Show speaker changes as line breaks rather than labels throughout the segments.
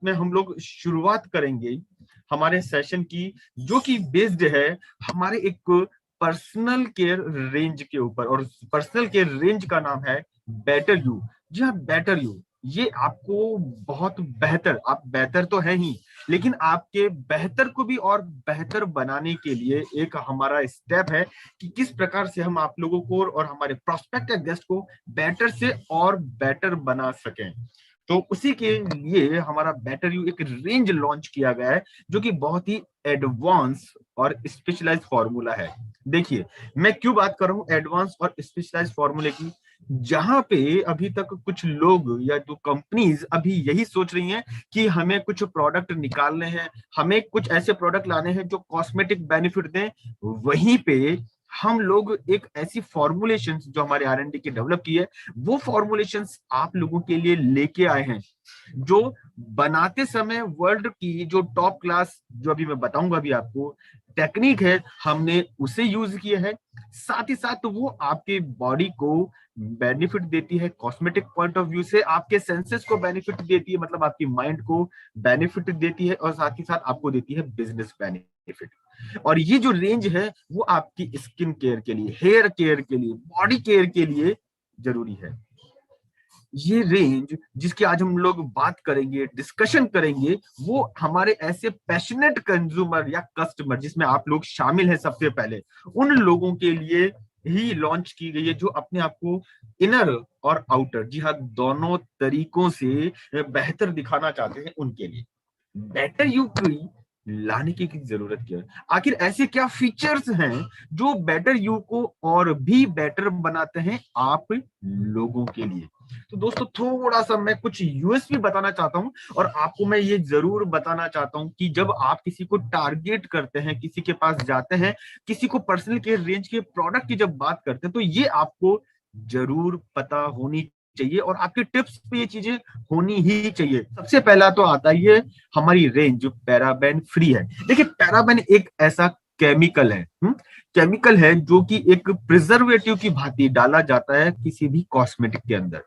में हम लोग शुरुआत करेंगे हमारे सेशन की, जो कि बेस्ड है हमारे एक पर्सनल केयर रेंज के ऊपर। और पर्सनल केयर रेंज का नाम है बेटर यू। जी हाँ, बेटर यू। ये आपको बहुत बेहतर, आप बेहतर तो है ही, लेकिन आपके बेहतर को भी और बेहतर बनाने के लिए एक हमारा स्टेप है कि किस प्रकार से हम आप लोगों को और हमारे प्रोस्पेक्टिव गेस्ट को बेटर से और बेटर बना सकें। तो उसी के लिए हमारा बेटर यू एक रेंज लॉन्च किया गया है, जो कि बहुत ही एडवांस और स्पेशलाइज फॉर्मूला है। देखिए, मैं क्यों बात कर रहा हूँ एडवांस और स्पेशलाइज फॉर्मूले की। जहां पे अभी तक कुछ लोग या जो कंपनीज अभी यही सोच रही हैं कि हमें कुछ प्रोडक्ट निकालने हैं, हमें कुछ ऐसे प्रोडक्ट लाने हैं जो कॉस्मेटिक बेनिफिट दें, वहीं पे हम लोग एक ऐसी फॉर्मुलेशंस जो हमारे R&D की डेवलप की है, वो फॉर्मुलेशंस आप लोगों के लिए लेके आए हैं, जो बनाते समय वर्ल्ड की जो टॉप क्लास, जो अभी मैं बताऊंगा अभी आपको टेक्निक है, हमने उसे यूज किया है। साथ ही साथ वो आपके बॉडी को बेनिफिट देती है, कॉस्मेटिक पॉइंट ऑफ व्यू से आपके सेंसेस को बेनिफिट देती है, मतलब आपकी माइंड को बेनिफिट देती है, और साथ ही साथ आपको देती है बिजनेस बेनिफिट। और ये जो रेंज है वो आपकी स्किन केयर के लिए, हेयर केयर के लिए, बॉडी केयर के लिए जरूरी है। ये रेंज जिसकी आज हम लोग बात करेंगे, डिस्कशन करेंगे, वो हमारे ऐसे पैशनेट कंज्यूमर या कस्टमर, जिसमें आप लोग शामिल हैं सबसे पहले, उन लोगों के लिए ही लॉन्च की गई है, जो अपने आप को इनर और आउटर, जी हाँ, दोनों तरीकों से बेहतर दिखाना चाहते हैं, उनके लिए बेटर यू की लाने की जरूरत क्या है। आखिर ऐसे क्या फीचर्स हैं जो बेटर यू को और भी बेटर बनाते हैं आप लोगों के लिए। तो दोस्तों, थोड़ा सा मैं कुछ यूएसपी बताना चाहता हूं, और आपको मैं ये जरूर बताना चाहता हूं कि जब आप किसी को टारगेट करते हैं, किसी के पास जाते हैं, किसी को पर्सनल केयर रेंज के प्रोडक्ट की जब बात करते हैं, तो ये आपको जरूर पता होनी चाहिए, और आपके टिप्स पे ये चीजें होनी ही चाहिए। सबसे पहला तो आता ही है हमारी रेंज जो पैराबेन फ्री है। देखिए, पैराबेन एक ऐसा केमिकल है, केमिकल है जो कि एक प्रिजर्वेटिव की भांति डाला जाता है किसी भी कॉस्मेटिक के अंदर।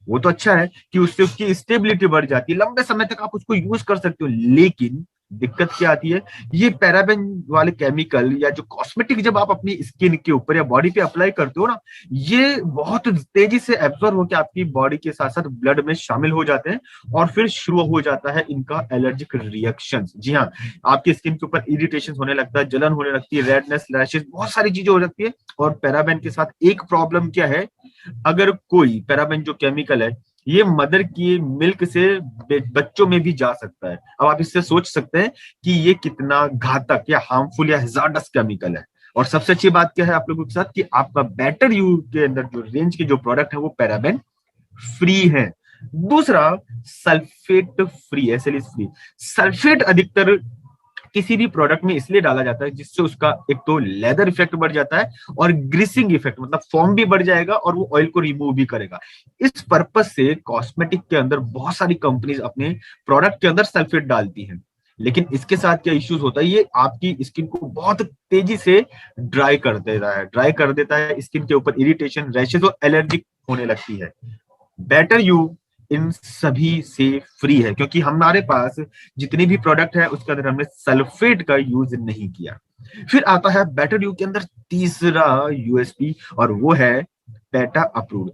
वो तो अच्छा है कि उससे उसकी स्टेबिलिटी बढ़ जाती है, लंबे समय तक आप उसको यूज कर सकते हो, लेकिन दिक्कत क्या आती है, ये पैराबेन वाले केमिकल या जो कॉस्मेटिक जब आप अपनी स्किन के ऊपर या बॉडी पे अप्लाई करते हो ना, ये बहुत तेजी से एब्जॉर्ब होकर आपकी बॉडी के साथ साथ ब्लड में शामिल हो जाते हैं, और फिर शुरू हो जाता है इनका एलर्जिक रिएक्शन। जी हाँ, आपकी स्किन के ऊपर इरिटेशन होने लगता है, जलन होने लगती है, रेडनेस, रैशेस, बहुत सारी चीजें हो जाती है। और पैराबेन के साथ एक प्रॉब्लम क्या है, अगर कोई पैराबेन जो केमिकल है, ये मदर की मिल्क से बच्चों में भी जा सकता है। अब आप इससे सोच सकते हैं कि ये कितना घातक या हार्मफुल या हैजार्डस केमिकल है। और सबसे अच्छी बात क्या है आप लोगों के साथ, कि आपका बेटर यू के अंदर जो रेंज के जो प्रोडक्ट है वो पैराबेन फ्री है। दूसरा, सल्फेट फ्री है, सेलिस फ्री। सल्फेट अधिकतर किसी भी प्रोडक्ट में इसलिए डाला जाता है जिससे उसका एक तो लेदर इफेक्ट बढ़ जाता है, और ग्रीसिंग इफेक्ट, मतलब फॉर्म भी बढ़ जाएगा, और वो ऑयल को रिमूव भी करेगा। इस पर्पज से कॉस्मेटिक के अंदर बहुत सारी कंपनीज अपने प्रोडक्ट के अंदर सल्फेट डालती हैं। लेकिन इसके साथ क्या इश्यूज होता है, ये आपकी स्किन को बहुत तेजी से ड्राई कर देता है, स्किन के ऊपर इरिटेशन, रैशेज और एलर्जी होने लगती है। बेटर यू इन सभी से फ्री है, क्योंकि हमारे पास जितने भी प्रोडक्ट है उसके अंदर हमने सल्फेट का यूज नहीं किया। फिर आता है बेटर यू के अंदर तीसरा यूएसपी, और वो है PETA approved.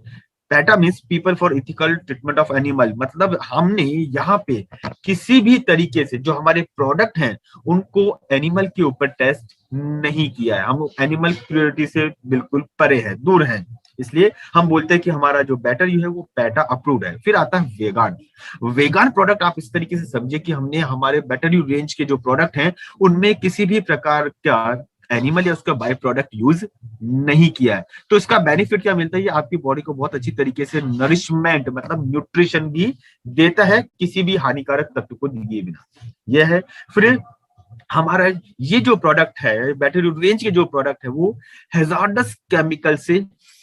PETA means people for ethical treatment of animal, मतलब हमने यहाँ पे किसी भी तरीके से जो हमारे प्रोडक्ट हैं उनको एनिमल के ऊपर टेस्ट नहीं किया है। हम एनिमल क्रूरटी से बिल्कुल परे हैं, दूर हैं, इसलिए हम बोलते हैं कि हमारा जो बेटर यू है वो पेटा अप्रूव्ड है। फिर आता है वेगान। वेगान प्रोडक्ट आप इस तरीके से समझिए कि हमने हमारे बेटर यू रेंज के जो प्रोडक्ट हैं उनमें किसी भी प्रकार का एनिमल या उसका बाय प्रोडक्ट यूज नहीं किया है। तो इसका बेनिफिट क्या मिलता है, ये आपकी बॉडी को बहुत अच्छी तरीके से नरिशमेंट, मतलब न्यूट्रिशन भी देता है, किसी भी हानिकारक तत्व को दिए बिना। यह है। फिर हमारा ये जो प्रोडक्ट है, बैटरी रेंज के जो प्रोडक्ट है, वो हैजार्डस केमिकल से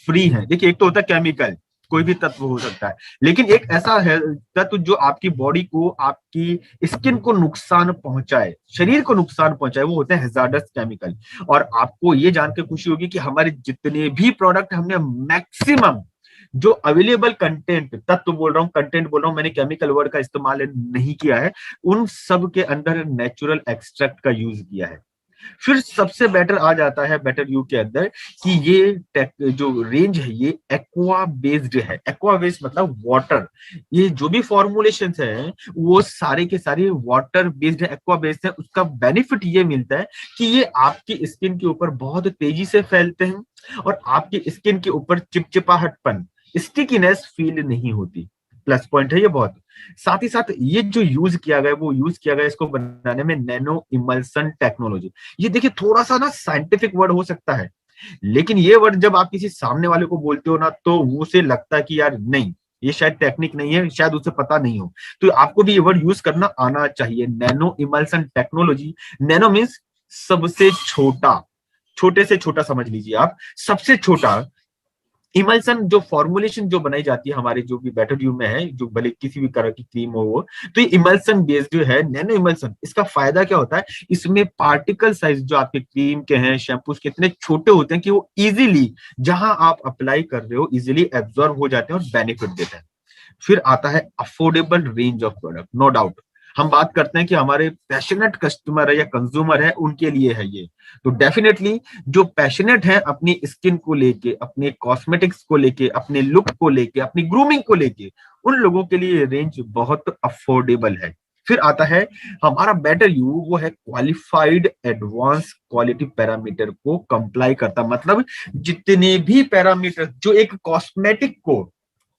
फ्री है। देखिए, एक तो होता है केमिकल, कोई भी तत्व हो सकता है, लेकिन एक ऐसा है तत्व जो आपकी बॉडी को, आपकी स्किन को नुकसान पहुंचाए, शरीर को नुकसान पहुंचाए, वो होते हैं हैजार्डस केमिकल। और आपको ये जानकर खुशी होगी कि हमारे जितने भी प्रोडक्ट हमने मैक्सिमम जो अवेलेबल कंटेंट, तत्व बोल रहा हूँ, कंटेंट बोल रहा हूँ, मैंने केमिकल वर्ड का इस्तेमाल नहीं किया है, उन सब के अंदर नेचुरल एक्सट्रैक्ट का यूज किया है। फिर सबसे बेटर आ जाता है बेटर यू के अंदर कि ये जो रेंज है ये एक्वा बेस्ड है। एक्वा बेस्ड मतलब वाटर, ये जो भी फॉर्मुलेशन है वो सारे के सारे वाटर बेस्ड है, एक्वा बेस्ड है। उसका बेनिफिट ये मिलता है कि ये आपकी स्किन के ऊपर बहुत तेजी से फैलते हैं और आपकी स्किन के ऊपर चिपचिपाहटपन, स्टिकीनेस फील नहीं होती। प्लस पॉइंट है ये बहुत। साथ ही साथ ये जो यूज किया गया, वो यूज किया गया इसको बनाने में नैनो इमल्सन टेक्नोलॉजी। ये देखिए थोड़ा सा ना साइंटिफिक वर्ड हो सकता है, लेकिन ये वर्ड जब आप किसी सामने वाले को बोलते हो ना, तो उसे लगता है कि यार नहीं, ये शायद टेक्निक नहीं है, शायद उसे पता नहीं हो। तो आपको भी ये वर्ड यूज करना आना चाहिए, nano emulsion technology. Nano means सबसे छोटा, छोटे से छोटा समझ लीजिए आप, सबसे छोटा। इमल्सन जो फॉर्मुलेशन जो बनाई जाती है हमारे जो भी बैटर ट्यूब में है, जो भले किसी भी तरह की क्रीम हो वो, तो ये इमल्सन बेस्ड जो है, नैनो इमल्सन। इसका फायदा क्या होता है, इसमें पार्टिकल साइज जो आपके क्रीम के हैं, शैम्पूस के, इतने छोटे होते हैं कि वो इजीली जहां आप अप्लाई कर रहे हो इजीली एब्जॉर्ब हो जाते हैं और बेनिफिट देते हैं। फिर आता है affordable range of product. No doubt हम बात करते हैं कि हमारे पैशनेट कस्टमर है या कंज्यूमर है, उनके लिए है ये। तो डेफिनेटली जो पैशनेट है अपनी स्किन को लेके, अपने कॉस्मेटिक्स को लेके, अपने लुक को लेके, अपनी ग्रूमिंग को लेके, उन लोगों के लिए रेंज बहुत अफोर्डेबल है। फिर आता है हमारा बेटर यू, वो है क्वालिफाइड एडवांस क्वालिटी पैरामीटर को कंप्लाई करता, मतलब जितने भी पैरामीटर जो एक कॉस्मेटिक को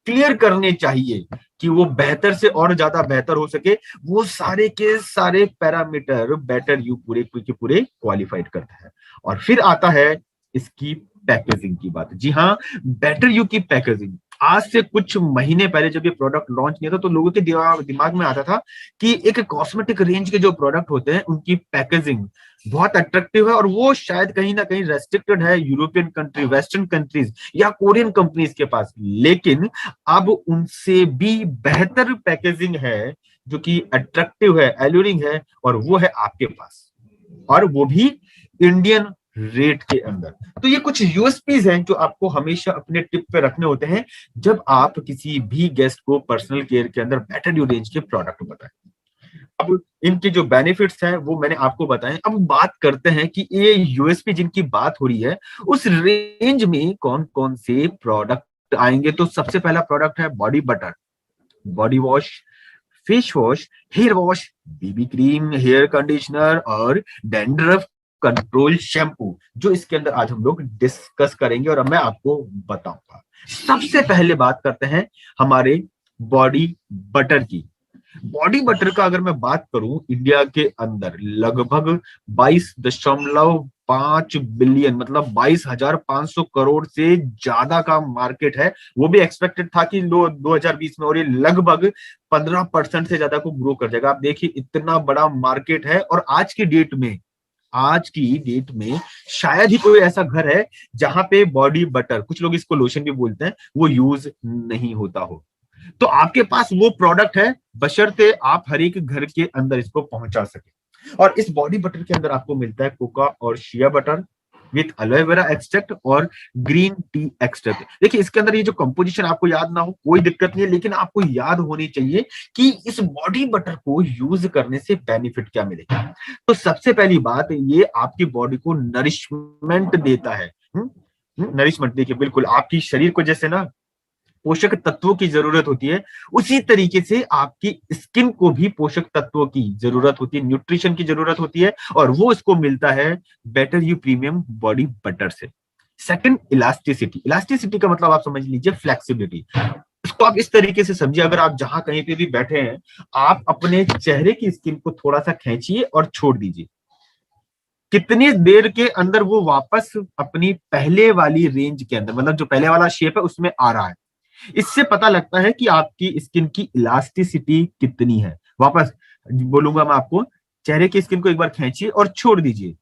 क्लियर करने चाहिए कि वो बेहतर से और ज्यादा बेहतर हो सके, वो सारे के सारे पैरामीटर बेटर यू पूरे के पूरे क्वालिफाइड करता है। और फिर आता है इसकी पैकेजिंग की बात। जी हाँ, बेटर यू की पैकेजिंग आज से कुछ महीने पहले जब ये प्रोडक्ट लॉन्च नहीं था, तो लोगों के दिमाग में आता था कि एक कॉस्मेटिक रेंज के जो प्रोडक्ट होते हैं उनकी पैकेजिंग बहुत अट्रैक्टिव है, और वो शायद कहीं ना कहीं रेस्ट्रिक्टेड है यूरोपियन कंट्री, वेस्टर्न कंट्रीज या कोरियन कंपनीज के पास। लेकिन अब उनसे भी बेहतर पैकेजिंग है जो कि अट्रैक्टिव है, एल्यूरिंग है, और वो है आपके पास, और वो भी इंडियन रेट के अंदर। तो ये कुछ यूएसपीज हैं जो आपको हमेशा अपने टिप पे रखने होते हैं जब आप किसी भी गेस्ट को पर्सनल केयर के अंदर बेटर ड्यू रेंज के प्रोडक्ट बताएं। अब इनके जो बेनिफिट्स हैं वो मैंने आपको बताए। अब बात करते हैं कि ये यूएसपी जिनकी बात हो रही है, उस रेंज में कौन कौन से प्रोडक्ट आएंगे। तो सबसे पहला प्रोडक्ट है body butter, body wash, face wash, hair wash, BB cream, hair conditioner और डैंड्रफ कंट्रोल शैम्पू, जो इसके अंदर आज हम लोग डिस्कस करेंगे और अब मैं आपको बताऊंगा। सबसे पहले बात करते हैं हमारे बॉडी बटर की। बॉडी बटर का अगर मैं बात करूं, इंडिया के अंदर लगभग 22.5 बिलियन, मतलब 22,500 करोड़ से ज्यादा का मार्केट है। वो भी एक्सपेक्टेड था कि 2020 में, और ये लगभग 15% से ज्यादा को ग्रो कर जाएगा। आप देखिए इतना बड़ा मार्केट है, और आज की डेट में शायद ही कोई ऐसा घर है जहां पे बॉडी बटर, कुछ लोग इसको लोशन भी बोलते हैं, वो यूज नहीं होता हो। तो आपके पास वो प्रोडक्ट है, बशर्ते आप हर एक घर के अंदर इसको पहुंचा सके। और इस बॉडी बटर के अंदर आपको मिलता है कोका और shea butter with aloe vera extract और ग्रीन टी एक्सट्रैक्ट। देखिए इसके अंदर ये जो कंपोजिशन आपको याद ना हो कोई दिक्कत नहीं है, लेकिन आपको याद होनी चाहिए कि इस बॉडी बटर को यूज करने से बेनिफिट क्या मिलेगा। तो सबसे पहली बात, ये आपकी बॉडी को नरिशमेंट देता है। नरिशमेंट, देखिए बिल्कुल आपकी शरीर को जैसे ना पोषक तत्वों की जरूरत होती है, उसी तरीके से आपकी स्किन को भी पोषक तत्वों की जरूरत होती है, न्यूट्रिशन की जरूरत होती है, और वो इसको मिलता है better you premium body butter से। Second, elasticity. इलास्टिसिटी का मतलब आप समझ लीजिए फ्लेक्सिबिलिटी। इसको आप इस तरीके से समझिए, अगर आप जहां कहीं पे भी बैठे हैं, आप अपने चेहरे की स्किन को थोड़ा सा खींचिए और छोड़ दीजिए, कितनी देर के अंदर वो वापस अपनी पहले वाली रेंज के अंदर, मतलब जो पहले वाला शेप है उसमें आ रहा है। इससे पता लगता है कि आपकी स्किन की इलास्टिसिटी कितनी है। वापस बोलूंगा मैं आपको, चेहरे की स्किन को एक बार खींचिए और छोड़ दीजिए,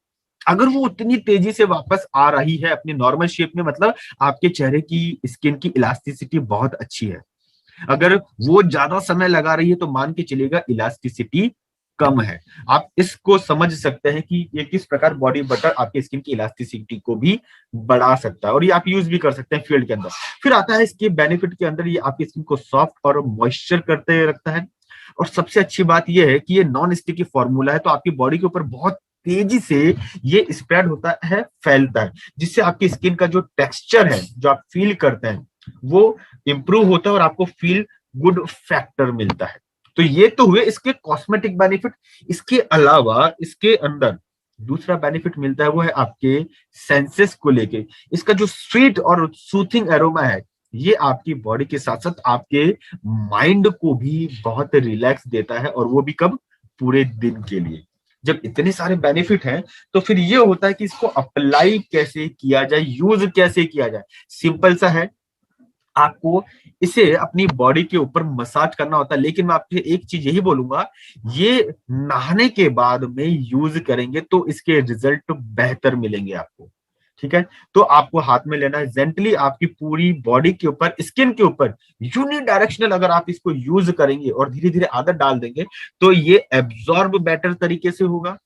अगर वो उतनी तेजी से वापस आ रही है अपने नॉर्मल शेप में, मतलब आपके चेहरे की स्किन की इलास्टिसिटी बहुत अच्छी है। अगर वो ज्यादा समय लगा रही है तो मान के चलेगा इलास्टिसिटी कम है। आप इसको समझ सकते हैं कि ये किस प्रकार बॉडी बटर आपके स्किन की इलास्टिसिटी को भी बढ़ा सकता है, और ये आप यूज भी कर सकते हैं फील्ड के अंदर। फिर आता है इसके बेनिफिट के अंदर, ये आपकी स्किन को सॉफ्ट और मॉइस्चर करते रखता है। और सबसे अच्छी बात यह है कि ये नॉन स्टिकी फॉर्मूला है, तो आपकी बॉडी के ऊपर बहुत तेजी से ये स्प्रेड होता है, फैलता है, जिससे आपकी स्किन का जो टेक्सचर है, जो आप फील करते हैं, वो इंप्रूव होता है और आपको फील गुड फैक्टर मिलता है। तो ये तो हुए इसके कॉस्मेटिक बेनिफिट। इसके अलावा इसके अंदर दूसरा बेनिफिट मिलता है, वो है आपके सेंसेस को लेके। इसका जो स्वीट और सूथिंग एरोमा है, ये आपकी बॉडी के साथ साथ आपके माइंड को भी बहुत रिलैक्स देता है, और वो भी कब? पूरे दिन के लिए। जब इतने सारे बेनिफिट हैं, तो फिर ये होता है कि इसको अप्लाई कैसे किया जाए, यूज कैसे किया जाए। सिंपल सा है, आपको इसे अपनी बॉडी के ऊपर मसाज करना होता है। लेकिन मैं आपसे एक चीज यही बोलूंगा, ये नहाने के बाद में यूज करेंगे तो इसके रिजल्ट बेहतर मिलेंगे आपको। ठीक है, तो आपको हाथ में लेना है जेंटली, आपकी पूरी बॉडी के ऊपर, स्किन के ऊपर यूनिडायरेक्शनल अगर आप इसको यूज करेंगे और धीरे धीरे आदत डाल देंगे, तो ये एब्जॉर्ब बेटर तरीके से होगा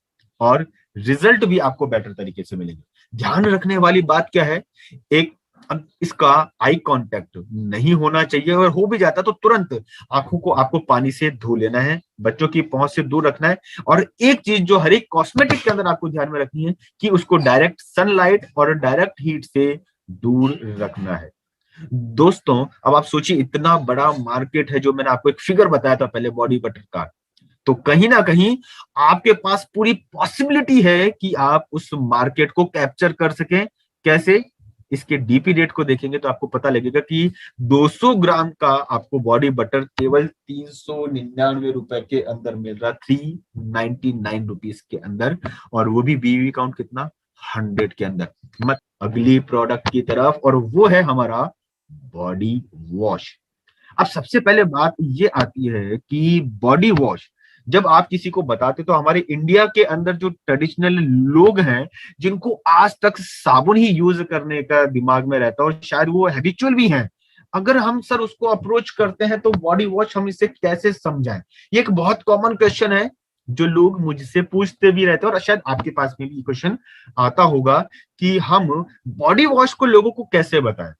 और रिजल्ट भी आपको बेटर तरीके से मिलेंगे। ध्यान रखने वाली बात क्या है, एक इसका आई कांटेक्ट नहीं होना चाहिए, और हो भी जाता तो तुरंत आंखों को आपको पानी से धो लेना है, बच्चों की पहुंच से दूर रखना है। और एक चीज जो हर एक कॉस्मेटिक के अंदर आपको ध्यान में रखनी है कि उसको डायरेक्ट सनलाइट और डायरेक्ट हीट से दूर रखना है। दोस्तों, अब आप सोचिए, इतना बड़ा मार्केट है, जो मैंने आपको एक फिगर बताया था पहले बॉडी बटर का, तो कहीं ना कहीं आपके पास पूरी पॉसिबिलिटी है कि आप उस मार्केट को कैप्चर कर सकें। कैसे? इसके डीपी रेट को देखेंगे तो आपको पता लगेगा कि 200 ग्राम का आपको बॉडी बटर केवल 399 रुपए के अंदर मिल रहा, 399 रुपीज के अंदर, और वो भी बीवी काउंट कितना? 100 के अंदर। मत अगली प्रोडक्ट की तरफ, और वो है हमारा बॉडी वॉश। अब सबसे पहले बात ये आती है कि बॉडी वॉश जब आप किसी को बताते, तो हमारे इंडिया के अंदर जो ट्रेडिशनल लोग हैं, जिनको आज तक साबुन ही यूज करने का दिमाग में रहता है, और शायद वो हैबिचुअल भी हैं, अगर हम सर उसको अप्रोच करते हैं तो बॉडी वॉश हम इसे कैसे समझाएं? ये एक बहुत कॉमन क्वेश्चन है, जो लोग मुझसे पूछते भी रहते हैं, और शायद आपके पास में भी क्वेश्चन आता होगा कि हम बॉडी वॉश को लोगों को कैसे बताएं।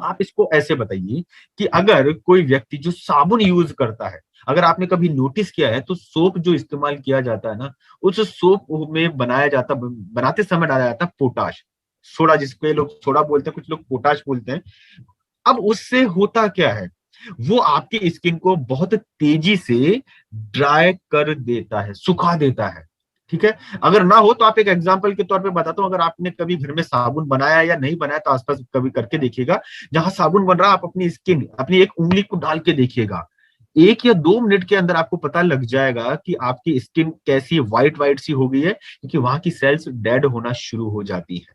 आप इसको ऐसे बताइए कि अगर कोई व्यक्ति जो साबुन यूज करता है, अगर आपने कभी नोटिस किया है, तो सोप जो इस्तेमाल किया जाता है ना, उस सोप में बनाते समय डाला जाता है पोटाश, सोडा, जिसको लोग सोडा बोलते हैं, कुछ लोग पोटाश बोलते हैं। अब उससे होता क्या है, वो आपकी स्किन को बहुत तेजी से ड्राई कर देता है, सुखा देता है। ठीक है, अगर ना हो तो आप एक एग्जांपल के तौर पे बताता हूं, अगर आपने कभी घर में साबुन बनाया या नहीं बनाया, तो आसपास कभी करके देखिएगा। जहां साबुन बन रहा है, आप अपनी स्किन, अपनी एक उंगली को डाल के देखिएगा, 1 या 2 मिनट के अंदर आपको पता लग जाएगा कि आपकी स्किन कैसी व्हाइट व्हाइट सी हो गई है, क्योंकि वहां की सेल्स डेड होना शुरू हो जाती है।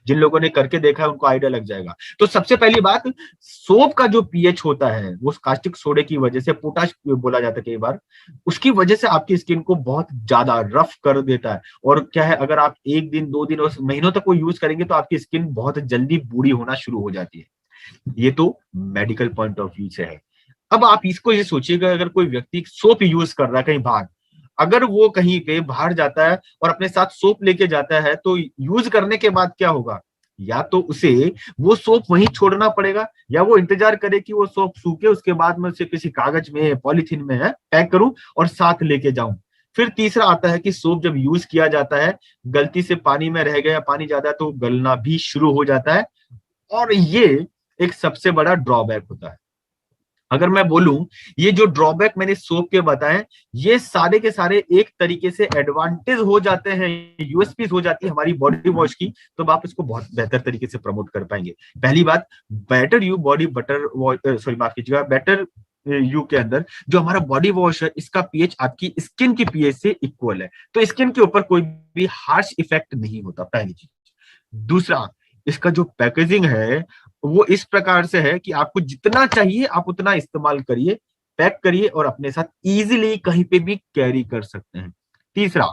जिन लोगों ने करके देखा है उनको आइडिया लग जाएगा। तो सबसे पहली बात, सोप का जो पीएच होता है, वो कास्टिक सोडे की वजह से, पोटाश बोला जाता है कई बार, उसकी वजह से आपकी स्किन को बहुत ज्यादा रफ कर देता है। और क्या है, अगर आप 1 दिन 2 दिन और महीनों तक वो यूज करेंगे, तो आपकी स्किन बहुत जल्दी बूढ़ी होना शुरू हो जाती है। ये तो मेडिकल पॉइंट ऑफ व्यू से है। अब आप इसको ये सोचिएगा, अगर कोई व्यक्ति सोप यूज कर रहा है कहीं बाहर, अगर वो कहीं पे बाहर जाता है और अपने साथ सोप लेके जाता है, तो यूज करने के बाद क्या होगा, या तो उसे वो सोप वहीं छोड़ना पड़ेगा, या वो इंतजार करे कि वो सोप सूखे, उसके बाद में उसे किसी कागज में, पॉलिथीन में है पैक करूं और साथ लेके जाऊं। फिर तीसरा आता है कि सोप जब यूज किया जाता है, गलती से पानी में रह गया, पानी ज्यादा है, तो गलना भी शुरू हो जाता है। और ये एक सबसे बड़ा ड्रॉबैक होता है। अगर मैं बोलूं, ये जो ड्रॉबैक मैंने सोप के बताए, ये सारे के सारे एक तरीके से एडवांटेज हो जाते हैं, यूएसपी हो जाती है हमारी बॉडी वॉश की, तो आप इसको बहुत बेहतर तरीके से प्रमोट कर पाएंगे। पहली बात, better you body butter wash, sorry माफ कीजिएगा, बेटर यू के अंदर जो हमारा बॉडी वॉश है, इसका पीएच आपकी स्किन की पीएच से इक्वल है, तो स्किन के ऊपर कोई भी हार्श इफेक्ट नहीं होता, पहली चीज। दूसरा, इसका जो पैकेजिंग है, वो इस प्रकार से है कि आपको जितना चाहिए आप उतना इस्तेमाल करिए, पैक करिए, और अपने साथ इजीली कहीं पे भी कैरी कर सकते हैं। तीसरा,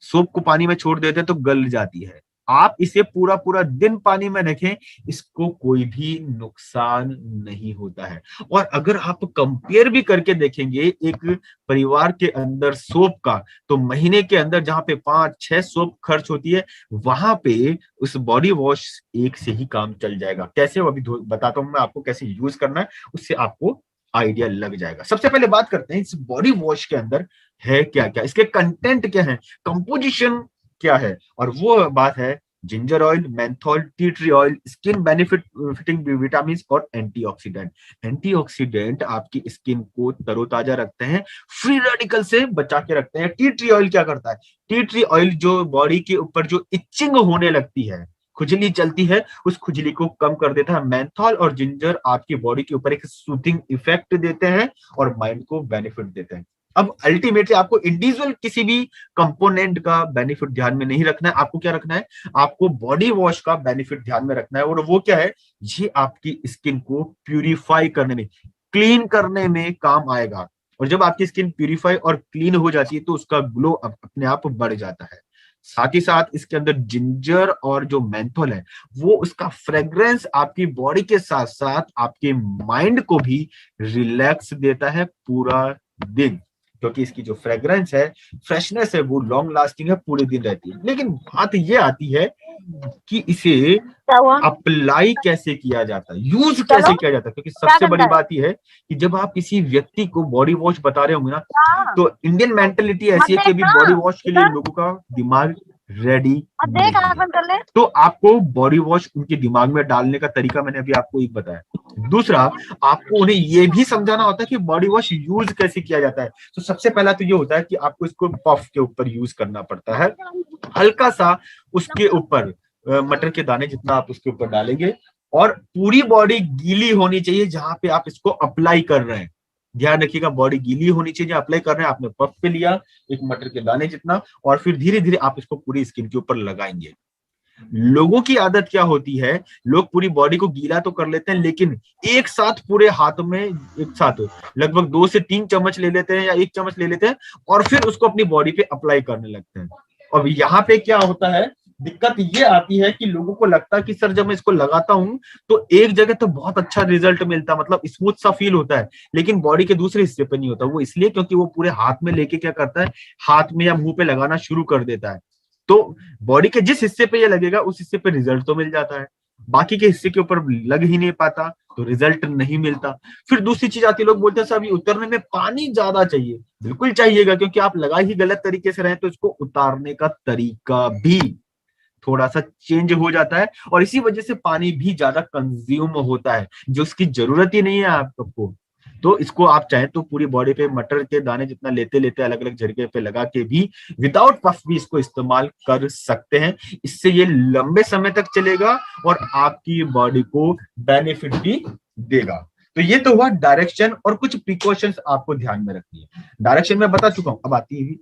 सोप को पानी में छोड़ देते हैं तो गल जाती है, आप इसे पूरा पूरा दिन पानी में रखें, इसको कोई भी नुकसान नहीं होता है। और अगर आप कंपेयर भी करके देखेंगे एक परिवार के अंदर सोप का, तो महीने के अंदर जहां पे 5-6 सोप खर्च होती है, वहां पे उस बॉडी वॉश एक से ही काम चल जाएगा। कैसे, वो अभी बताता हूं मैं आपको कैसे यूज करना है, उससे आपको आइडिया लग जाएगा। सबसे पहले बात करते हैं इस बॉडी वॉश के अंदर है क्या क्या, इसके कंटेंट क्या है, कंपोजिशन क्या है। और वो बात है ginger oil, menthol, tea tree oil, skin benefit fitting vitamin और एंटीऑक्सीडेंट। एंटीऑक्सीडेंट आपकी स्किन को तरोताजा रखते हैं, फ्री रेडिकल से बचा के रखते हैं। टी ट्री ऑयल क्या करता है, टी ट्री ऑयल जो बॉडी के ऊपर जो इचिंग होने लगती है, खुजली चलती है, उस खुजली को कम कर देता है। मेंथॉल और जिंजर आपकी बॉडी के ऊपर एक सूथिंग इफेक्ट देते हैं और माइंड को बेनिफिट देते हैं। अब अल्टीमेटली आपको इंडिविजुअल किसी भी कंपोनेंट का बेनिफिट ध्यान में नहीं रखना है, आपको क्या रखना है, आपको बॉडी वॉश का बेनिफिट ध्यान में रखना है। और वो क्या है, ये आपकी स्किन को प्यूरिफाई करने में, क्लीन करने में काम आएगा। और जब आपकी स्किन प्यूरिफाई और क्लीन हो जाती है तो उसका ग्लो अपने आप बढ़ जाता है। साथ ही साथ इसके अंदर जिंजर और जो मेंथोल है, वो उसका फ्रेग्रेंस आपकी बॉडी के साथ साथ आपके माइंड को भी रिलैक्स देता है पूरा दिन, क्योंकि इसकी जो फ्रेग्रेंस है, फ्रेशनेस है, वो लॉन्ग लास्टिंग है, पूरे दिन रहती है। लेकिन बात ये आती है कि इसे
क्या हुआ?
अप्लाई कैसे किया जाता है, यूज
चलो
कैसे किया जाता है। क्योंकि
क्या
सबसे
करना
बड़ी
है?
बात यह है कि जब आप किसी व्यक्ति को बॉडी वॉश बता रहे होंगे ना,
हाँ,
तो इंडियन मेंटेलिटी
मत
ऐसी है कि
देख
अभी
ना
बॉडी वॉश के लिए
इधर,
लोगों का दिमाग रेडी
अब देख
नहीं
आंख
है।
बंद कर ले।
तो आपको बॉडी वॉश उनके दिमाग में डालने का तरीका मैंने अभी आपको एक बताया। दूसरा, आपको उन्हें यह भी समझाना होता है कि बॉडी वॉश यूज कैसे किया जाता है। तो सबसे पहला तो ये होता है कि आपको इसको पफ के ऊपर यूज करना पड़ता है। हल्का सा उसके ऊपर मटर के दाने जितना आप उसके ऊपर डालेंगे, और पूरी बॉडी गीली होनी चाहिए जहां पे आप इसको अप्लाई कर रहे हैं। ध्यान रखिएगा, बॉडी गीली होनी चाहिए, अप्लाई कर रहे हैं, आपने पफ पे लिया एक मटर के दाने जितना, और फिर धीरे धीरे आप इसको पूरी स्किन के ऊपर लगाएंगे। लोगों की आदत क्या होती है, लोग पूरी बॉडी को गीला तो कर लेते हैं, लेकिन एक साथ पूरे हाथ में एक साथ लगभग 2 से 3 चम्मच ले लेते हैं या 1 चम्मच ले लेते हैं, और फिर उसको अपनी बॉडी पे अप्लाई करने लगते हैं। और यहाँ पे क्या होता है, दिक्कत ये आती है कि लोगों को लगता है कि सर जब मैं इसको लगाता हूं तो एक जगह तो बहुत अच्छा रिजल्ट मिलता है, मतलब स्मूथ सा फील होता है, लेकिन बॉडी के दूसरे हिस्से पे नहीं होता। वो इसलिए क्योंकि वो पूरे हाथ में लेके क्या करता है, हाथ में या मुंह पे लगाना शुरू कर देता है। तो बॉडी के जिस हिस्से पे ये लगेगा उस हिस्से पे रिजल्ट तो मिल जाता है, बाकी के हिस्से के ऊपर लग ही नहीं पाता, तो रिजल्ट नहीं मिलता। फिर दूसरी चीज आती है, लोग बोलते हैं सर अभी उतरने में पानी ज्यादा चाहिए। बिल्कुल चाहिएगा, क्योंकि आप लगा ही गलत तरीके से रहे तो इसको उतारने का तरीका भी थोड़ा सा चेंज हो जाता है, और इसी वजह से पानी भी ज्यादा कंज्यूम होता है, जो उसकी जरूरत ही नहीं है आपको। तो इसको आप चाहें तो पूरी बॉडी पे मटर के दाने जितना लेते लेते अलग अलग जगह पे लगा के भी विदाउट पफ भी इसको इस्तेमाल कर सकते हैं। इससे ये लंबे समय तक चलेगा और आपकी बॉडी को बेनिफिट भी देगा। तो ये तो हुआ डायरेक्शन, और कुछ प्रिकॉशंस आपको ध्यान में रखनी है। डायरेक्शन में बता चुका हूं, अब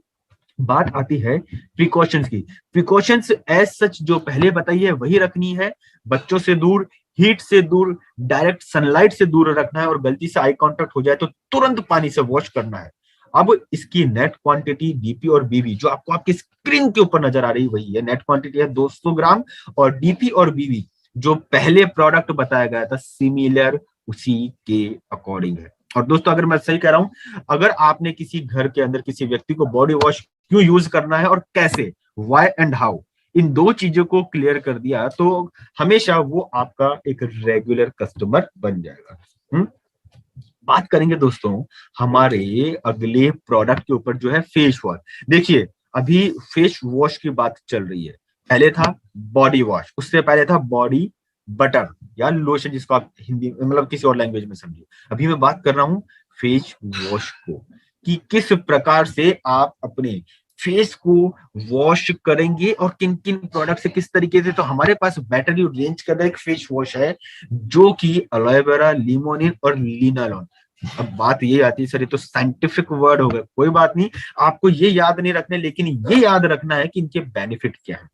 बात आती है प्रिकॉशंस की। प्रिकॉशंस एज सच जो पहले बताई है वही रखनी है। बच्चों से दूर, हीट से दूर, डायरेक्ट सनलाइट से दूर रखना है, और गलती से आई कांटेक्ट हो जाए तो तुरंत पानी से वॉश करना है। अब इसकी नेट क्वांटिटी डीपी और बीबी जो आपको आपकी स्क्रीन के ऊपर नजर आ रही वही है। नेट क्वांटिटी है 200 ग्राम, और डीपी और बीबी जो पहले प्रोडक्ट बताया गया था सिमिलर उसी के अकॉर्डिंग है। और दोस्तों अगर मैं सही कह रहा हूं, अगर आपने किसी घर के अंदर किसी व्यक्ति को बॉडी वॉश क्यों यूज करना है और कैसे, व्हाई एंड हाउ, इन दो चीजों को क्लियर कर दिया तो हमेशा वो आपका एक रेगुलर कस्टमर बन जाएगा। बात करेंगे दोस्तों हमारे अगले प्रोडक्ट के ऊपर जो है फेस वॉश। देखिए अभी फेस वॉश की बात चल रही है, पहले था बॉडी वॉश, उससे पहले था बॉडी बटर या लोशन, जिसको आप हिंदी मतलब किसी और लैंग्वेज में समझिए। अभी मैं बात कर रहा हूं फेस वॉश को, कि किस प्रकार से आप अपने फेस को वॉश करेंगे और किन किन प्रोडक्ट से किस तरीके से। तो हमारे पास बैटरी रेंज का एक फेस वॉश है जो कि एलोवेरा, लिमोनिन और लिनालॉन। अब बात ये आती है सर ये तो साइंटिफिक वर्ड हो गए, कोई बात नहीं, आपको ये याद नहीं रखने, लेकिन ये याद रखना है कि इनके बेनिफिट क्या है।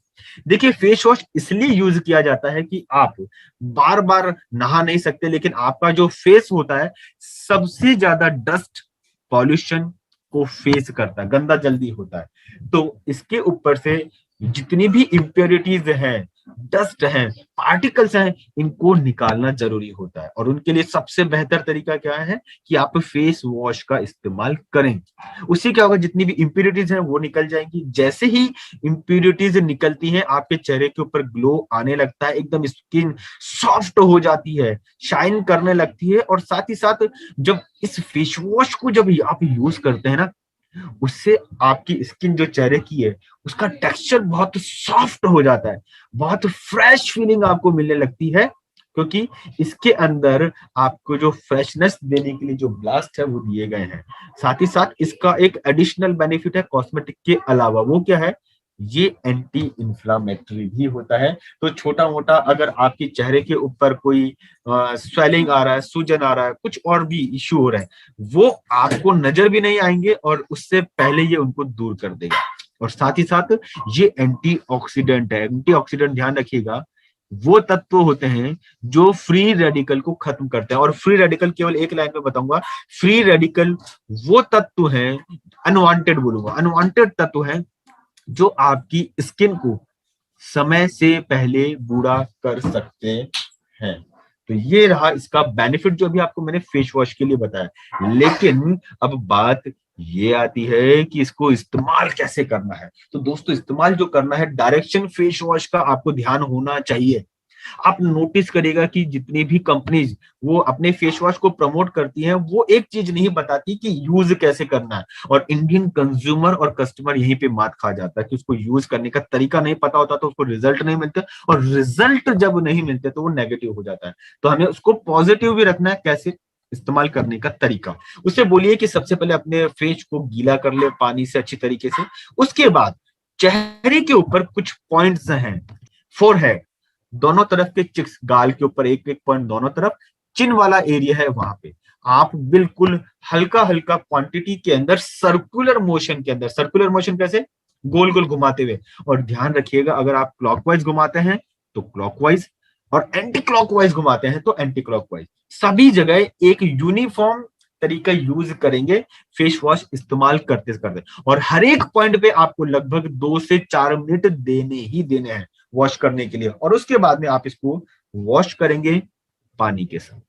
देखिए फेस वॉश इसलिए यूज किया जाता है कि आप बार बार नहा नहीं सकते, लेकिन आपका जो फेस होता है सबसे ज्यादा डस्ट पॉल्यूशन को फेस करता है, गंदा जल्दी होता है। तो इसके ऊपर से जितनी भी इम्प्योरिटीज हैं, डस्ट हैं, पार्टिकल्स हैं, इनको निकालना जरूरी होता है। और उनके लिए सबसे बेहतर तरीका क्या है कि आप फेस वॉश का इस्तेमाल करें। उससे क्या होगा, जितनी भी इम्प्योरिटीज हैं वो निकल जाएंगी। जैसे ही इम्प्योरिटीज निकलती हैं, आपके चेहरे के ऊपर ग्लो आने लगता है, एकदम स्किन सॉफ्ट हो जाती है, शाइन करने लगती है। और साथ ही साथ जब इस फेस वॉश को जब आप यूज करते हैं ना, उससे आपकी स्किन जो चेहरे की है उसका टेक्सचर बहुत सॉफ्ट हो जाता है, बहुत फ्रेश फीलिंग आपको मिलने लगती है, क्योंकि इसके अंदर आपको जो फ्रेशनेस देने के लिए जो ब्लास्ट है वो दिए गए हैं। साथ ही साथ इसका एक एडिशनल बेनिफिट है कॉस्मेटिक के अलावा, वो क्या है, ये एंटी इंफ्लामेटरी भी होता है। तो छोटा मोटा अगर आपके चेहरे के ऊपर कोई स्वेलिंग आ रहा है, सूजन आ रहा है, कुछ और भी इश्यू हो रहा है, वो आपको नजर भी नहीं आएंगे और उससे पहले ये उनको दूर कर देगा। और साथ ही साथ ये एंटीऑक्सीडेंट है। एंटीऑक्सीडेंट ध्यान रखिएगा, वो तत्व होते हैं जो फ्री रेडिकल को खत्म करते हैं। और फ्री रेडिकल केवल एक लाइन में बताऊंगा, फ्री रेडिकल वो तत्व हैं, अनवांटेड बोलूंगा, अनवांटेड तत्व हैं जो आपकी स्किन को समय से पहले बूढ़ा कर सकते हैं। तो ये रहा इसका बेनिफिट जो अभी आपको मैंने फेस वॉश के लिए बताया। लेकिन अब बात ये आती है कि इसको इस्तेमाल कैसे करना है। तो दोस्तों, इस्तेमाल जो करना है, डायरेक्शन फेस वॉश का आपको ध्यान होना चाहिए। आप नोटिस करिएगा कि जितनी भी कंपनीज वो अपने फेस वॉश को प्रमोट करती हैं, वो एक चीज नहीं बताती कि यूज कैसे करना है। और इंडियन कंज्यूमर और कस्टमर यहीं पे मात खा जाता है कि उसको यूज करने का तरीका नहीं पता होता, तो उसको रिजल्ट नहीं मिलते, और रिजल्ट जब नहीं मिलते तो वो नेगेटिव हो जाता है। तो हमें उसको पॉजिटिव भी रखना है। कैसे इस्तेमाल करने का तरीका, उसे बोलिए कि सबसे पहले अपने फेस को गीला कर ले पानी से अच्छी तरीके से। उसके बाद चेहरे के ऊपर कुछ पॉइंट्स हैं, फोरहेड, दोनों तरफ के चिक्स, गाल के ऊपर एक एक पॉइंट दोनों तरफ, चिन वाला एरिया है वहां पे आप बिल्कुल हल्का हल्का क्वांटिटी के अंदर सर्कुलर मोशन के अंदर, सर्कुलर मोशन कैसे, गोल गोल घुमाते हुए। और ध्यान रखिएगा, अगर आप क्लॉकवाइज घुमाते हैं तो क्लॉकवाइज, और एंटी क्लॉकवाइज घुमाते हैं तो एंटी क्लॉकवाइज, सभी जगह एक यूनिफॉर्म तरीका यूज करेंगे फेस वॉश इस्तेमाल करते करते। और हर एक पॉइंट पे आपको लगभग 2 से 4 मिनट देने ही देने हैं वॉश करने के लिए। और उसके बाद में आप इसको वॉश करेंगे पानी के साथ।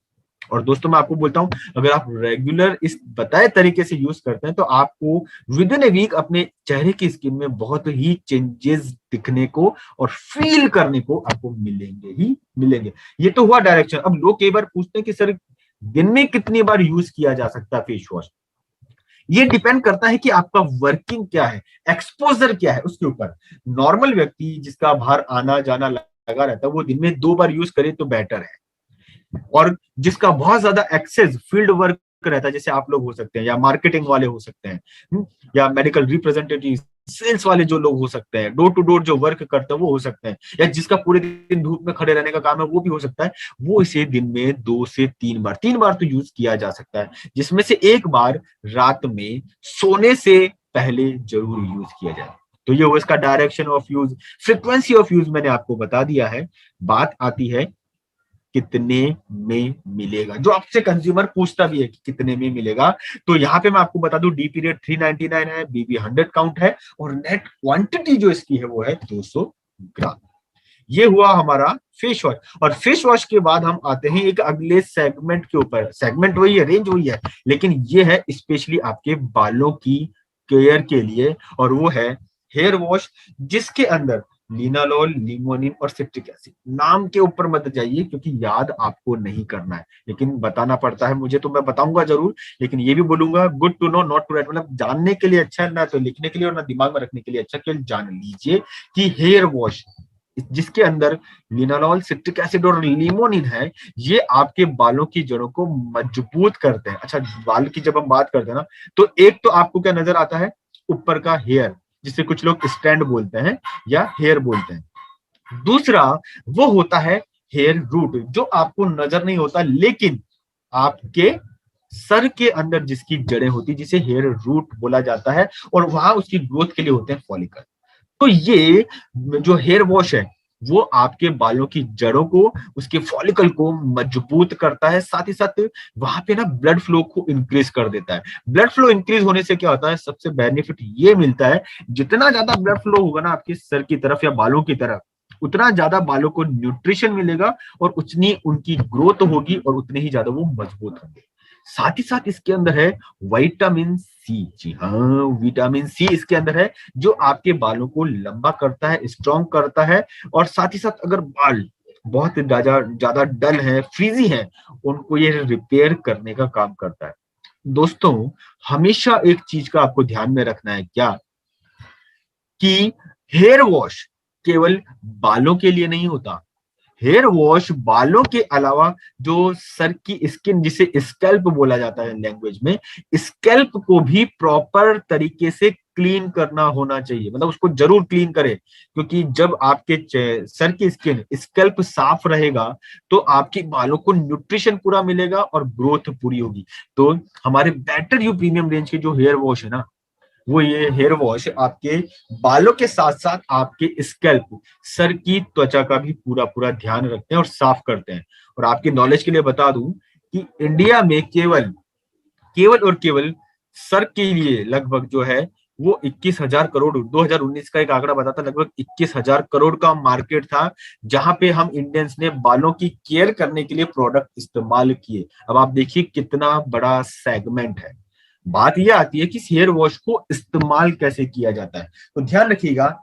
और दोस्तों, मैं आपको बोलता हूं, अगर आप रेगुलर इस बताए तरीके से यूज करते हैं तो आपको विद इन ए वीक अपने चेहरे की स्किन में बहुत ही चेंजेस दिखने को और फील करने को आपको मिलेंगे ही मिलेंगे। ये तो हुआ डायरेक्शन। अब लोग कई बार पूछते हैं कि सर, दिन में कितनी बार यूज किया जा सकता है फेस वॉश। ये डिपेंड करता है कि आपका वर्किंग क्या है, एक्सपोजर क्या है उसके ऊपर। नॉर्मल व्यक्ति जिसका बाहर आना जाना लगा रहता है, वो दिन में 2 बार यूज करे तो बेटर है। और जिसका बहुत ज्यादा एक्सेस फील्ड वर्क रहता है, जैसे आप लोग हो सकते हैं, या मार्केटिंग वाले हो सकते हैं, या मेडिकल रिप्रेजेंटेटिव, सेल्स वाले जो लोग हो सकते हैं, डोर टू डोर जो वर्क करते हैं वो हो सकते हैं, या जिसका पूरे दिन धूप में खड़े रहने का काम है वो भी हो सकता है। वो इसे दिन में 2 से 3 बार, 3 बार तो यूज किया जा सकता है, जिसमें से एक बार रात में सोने से पहले जरूर यूज किया जाए। तो ये वो इसका direction of use, frequency of use मैंने आपको बता दिया है। बात आती है कितने में मिलेगा, जो आपसे कंज्यूमर पूछता भी है कि कितने में मिलेगा। तो यहाँ पे मैं आपको बता दूं, डी पीरियड 399 है, बीबी 100 काउंट है, और नेट क्वांटिटी जो इसकी है वो है 200 ग्राम। ये हुआ हमारा फेस वॉश। और फेस वॉश के बाद हम आते हैं एक अगले सेगमेंट के ऊपर। सेगमेंट वही है, रेंज वही है, लेकिन ये है स्पेशली आपके बालों की केयर के लिए, और वो है हेयर वॉश, जिसके अंदर लिनालोल, लिमोनिन और सिट्रिक एसिड। नाम के ऊपर मत जाइए क्योंकि याद आपको नहीं करना है, लेकिन बताना पड़ता है मुझे, तो मैं बताऊंगा जरूर। लेकिन ये भी बोलूंगा, good to know not to write, मतलब जानने के लिए अच्छा है, ना तो लिखने के लिए और ना दिमाग में रखने के लिए अच्छा। केवल जान लीजिए कि हेयर वॉश जिसके अंदर लिनालॉल, सिट्रिक एसिड और लिमोनिन है, ये आपके बालों की जड़ों को मजबूत करते हैं। अच्छा, बाल की जब हम बात करते हैं ना, तो एक तो आपको क्या नजर आता है, ऊपर का हेयर, जिसे कुछ लोग स्टैंड बोलते हैं या हेयर बोलते हैं। दूसरा वो होता है हेयर रूट, जो आपको नजर नहीं होता, लेकिन आपके सर के अंदर जिसकी जड़ें होती, जिसे हेयर रूट बोला जाता है, और वहां उसकी ग्रोथ के लिए होते हैं फॉलिकल। तो ये जो हेयर वॉश है, वो आपके बालों की जड़ों को, उसके फॉलिकल को मजबूत करता है, साथ ही साथ वहां पे ना ब्लड फ्लो को इंक्रीज कर देता है। ब्लड फ्लो इंक्रीज होने से क्या होता है, सबसे बेनिफिट ये मिलता है, जितना ज्यादा ब्लड फ्लो होगा ना आपके सर की तरफ या बालों की तरफ, उतना ज्यादा बालों को न्यूट्रिशन मिलेगा और उतनी उनकी ग्रोथ होगी और उतने ही ज्यादा वो मजबूत होंगे। साथ ही साथ इसके अंदर है विटामिन सी। जी हाँ, विटामिन सी इसके अंदर है, जो आपके बालों को लंबा करता है, स्ट्रॉन्ग करता है। और साथ ही साथ अगर बाल बहुत ज्यादा ज्यादा डल है, फ्रीजी है, उनको ये रिपेयर करने का काम करता है। दोस्तों, हमेशा एक चीज का आपको ध्यान में रखना है क्या, कि हेयर वॉश केवल बालों के लिए नहीं होता। हेयर वॉश बालों के अलावा जो सर की स्किन, जिसे स्कैल्प बोला जाता है लैंग्वेज में, स्कैल्प को भी प्रॉपर तरीके से क्लीन करना होना चाहिए, मतलब उसको जरूर क्लीन करें। क्योंकि जब आपके सर की स्किन, स्कैल्प साफ रहेगा, तो आपके बालों को न्यूट्रिशन पूरा मिलेगा और ग्रोथ पूरी होगी। तो हमारे बेटर यू प्रीमियम रेंज के जो हेयर वॉश है ना, वो ये हेयर वॉश आपके बालों के साथ साथ आपके स्कैल्प, सर की त्वचा का भी पूरा पूरा ध्यान रखते हैं और साफ करते हैं। और आपकी नॉलेज के लिए बता दूं कि इंडिया में केवल केवल और केवल सर के लिए लगभग जो है वो 21,000 करोड़, 2019 का एक आंकड़ा बताता, लगभग 21,000 करोड़ का मार्केट था, जहां पे हम इंडियंस ने बालों की केयर करने के लिए प्रोडक्ट इस्तेमाल किए। अब आप देखिए कितना बड़ा सेगमेंट है। बात यह आती है कि हेयर वॉश को इस्तेमाल कैसे किया जाता है। तो ध्यान रखिएगा,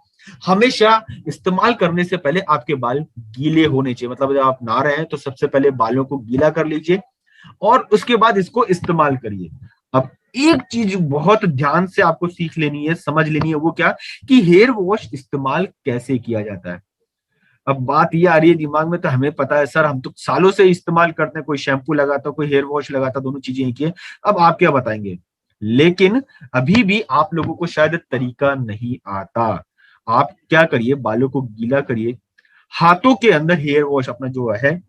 हमेशा इस्तेमाल करने से पहले आपके बाल गीले होने चाहिए। मतलब जब आप नहा रहे हैं तो सबसे पहले बालों को गीला कर लीजिए और उसके बाद इसको इस्तेमाल करिए। अब एक चीज बहुत ध्यान से आपको सीख लेनी है, समझ लेनी है, वो क्या, कि हेयर वॉश इस्तेमाल कैसे किया जाता है। अब बात ये आ रही है दिमाग में, तो हमें पता है सर, हम तो सालों से इस्तेमाल करते हैं, कोई शैम्पू लगाता, कोई हेयर वॉश लगाता, दोनों चीजें एक ही है। अब आप क्या बताएंगे, लेकिन अभी भी आप लोगों को शायद तरीका नहीं आता। आप क्या करिए, बालों को गीला करिए, हाथों के अंदर हेयर वॉश अपना जो है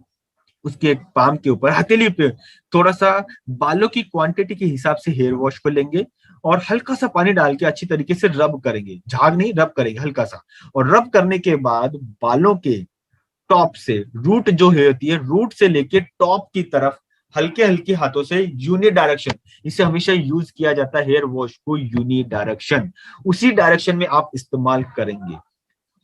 उसके पाम के ऊपर, हथेली पे थोड़ा सा बालों की क्वांटिटी के हिसाब से हेयर वॉश को लेंगे और हल्का सा पानी डाल के अच्छी तरीके से रब करेंगे, झाग नहीं, रब करेंगे हल्का सा। और रब करने के बाद बालों के टॉप से, रूट जो है होती है, रूट से लेके टॉप की तरफ हल्के हल्के हाथों से यूनि डायरेक्शन, इसे हमेशा यूज किया जाता है हेयर वॉश को, यूनि डायरेक्शन, उसी डायरेक्शन में आप इस्तेमाल करेंगे।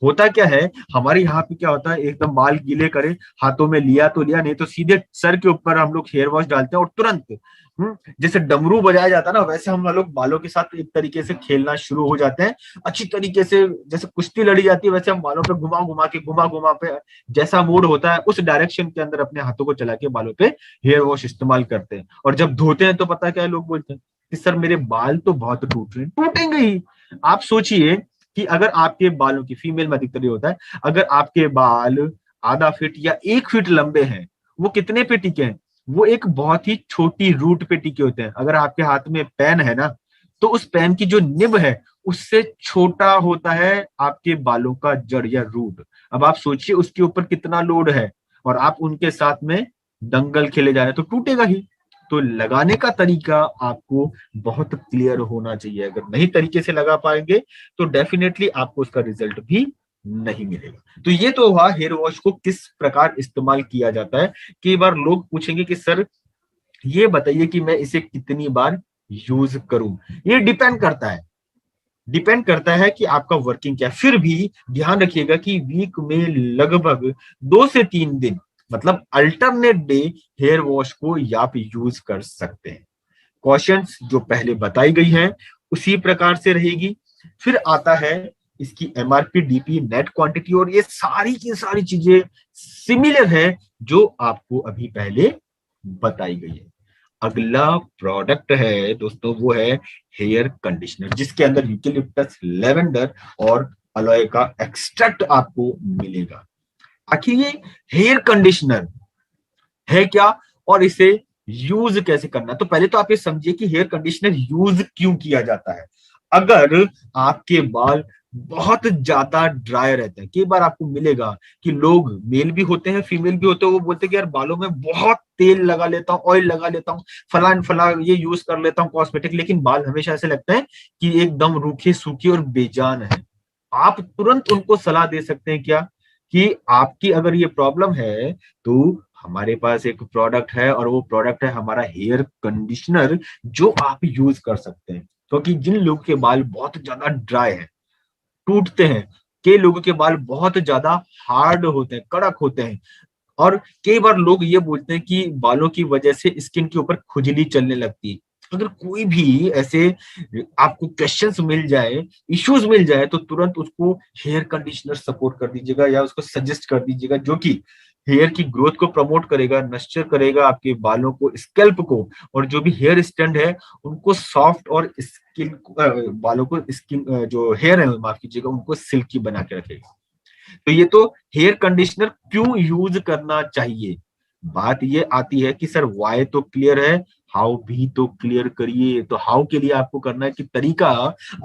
होता क्या है, हमारे यहाँ पे क्या होता है, एकदम बाल गीले करे, हाथों में लिया तो लिया, नहीं तो सीधे सर के ऊपर हम लोग हेयर वॉश डालते हैं और तुरंत जैसे डमरू बजाया जाता है ना, वैसे हम लोग बालों के साथ एक तरीके से खेलना शुरू हो जाते हैं। अच्छी तरीके से जैसे कुश्ती लड़ी जाती है, वैसे हम बालों पे घुमा घुमा पे, जैसा मूड होता है उस डायरेक्शन के अंदर अपने हाथों को चला के बालों पे हेयर वॉश इस्तेमाल करते हैं। और जब धोते हैं तो पता है क्या लोग बोलते हैं, कि सर मेरे बाल तो बहुत टूट रहे हैं। टूटेंगे ही। आप सोचिए कि अगर आपके बालों की, फीमेल में अधिकतर ये होता है, अगर आपके बाल आधा फीट या 1 फीट लंबे हैं, वो कितने पे टिके हैं, वो एक बहुत ही छोटी रूट पे टिके होते हैं। अगर आपके हाथ में पेन है ना, तो उस पेन की जो निब है उससे छोटा होता है आपके बालों का जड़ या रूट। अब आप सोचिए उसके ऊपर कितना लोड है, और आप उनके साथ में दंगल खेले जा रहे हैं, तो टूटेगा ही। तो लगाने का तरीका आपको बहुत क्लियर होना चाहिए। अगर नहीं तरीके से लगा पाएंगे तो डेफिनेटली आपको उसका रिजल्ट भी नहीं मिलेगा। तो ये तो हुआ हेयर वॉश को किस प्रकार इस्तेमाल किया जाता है। कई बार लोग पूछेंगे कि सर ये बताइए कि मैं इसे कितनी बार यूज करूं। ये डिपेंड करता है कि आपका वर्किंग क्या है। फिर भी ध्यान रखिएगा कि वीक में लगभग 2 से 3 दिन, मतलब अल्टरनेट डे, हेयर वॉश को आप यूज कर सकते हैं। कॉशंस जो पहले बताई गई हैं उसी प्रकार से रहेगी। फिर आता है इसकी एमआरपी, डीपी, नेट क्वांटिटी, और ये सारी की सारी चीजें सिमिलर है जो आपको अभी पहले बताई गई है। अगला प्रोडक्ट है दोस्तों, वो है हेयर कंडीशनर, जिसके अंदर यूकेलिप्टस, लेवेंडर और अलोए का एक्सट्रैक्ट आपको मिलेगा। आखिर ये हेयर कंडीशनर है क्या और इसे यूज कैसे करना। तो पहले तो आप ये समझिए कि हेयर कंडीशनर यूज क्यों किया जाता है। अगर आपके बाल बहुत ज्यादा ड्राई रहते हैं, कई बार आपको मिलेगा कि लोग, मेल भी होते हैं फीमेल भी होते हैं, वो बोलते हैं कि यार बालों में बहुत तेल लगा लेता हूँ, ऑयल लगा लेता हूँ, फलान फला ये यूज कर लेता हूँ कॉस्मेटिक, लेकिन बाल हमेशा ऐसे लगते हैं कि एकदम रूखे सूखे और बेजान है। आप तुरंत उनको सलाह दे सकते हैं क्या, कि आपकी अगर ये प्रॉब्लम है तो हमारे पास एक प्रोडक्ट है, और वो प्रोडक्ट है हमारा हेयर कंडीशनर, जो आप यूज कर सकते हैं। क्योंकि जिन लोगों के बाल बहुत ज्यादा ड्राई है, टूटते हैं, कई लोगों के बाल बहुत ज्यादा हार्ड होते हैं, कड़क होते हैं, और कई बार लोग ये बोलते हैं कि बालों की वजह से स्किन के ऊपर खुजली चलने लगती है। अगर कोई भी ऐसे आपको क्वेश्चंस मिल जाए, इश्यूज मिल जाए, तो तुरंत उसको हेयर कंडीशनर सपोर्ट कर दीजिएगा, या उसको सजेस्ट कर दीजिएगा, जो कि हेयर की ग्रोथ को प्रमोट करेगा, नर्चर करेगा आपके बालों को, स्कैल्प को, और जो भी हेयर स्टैंड है उनको सॉफ्ट, और स्किन बालों को स्किन जो हेयर है माफ कीजिएगा उनको सिल्की बना के रखेगा। तो ये तो हेयर कंडीशनर क्यों यूज करना चाहिए। बात ये आती है कि सर वाई तो क्लियर है, हाउ भी तो क्लियर करिए। तो हाउ के लिए आपको करना है कि तरीका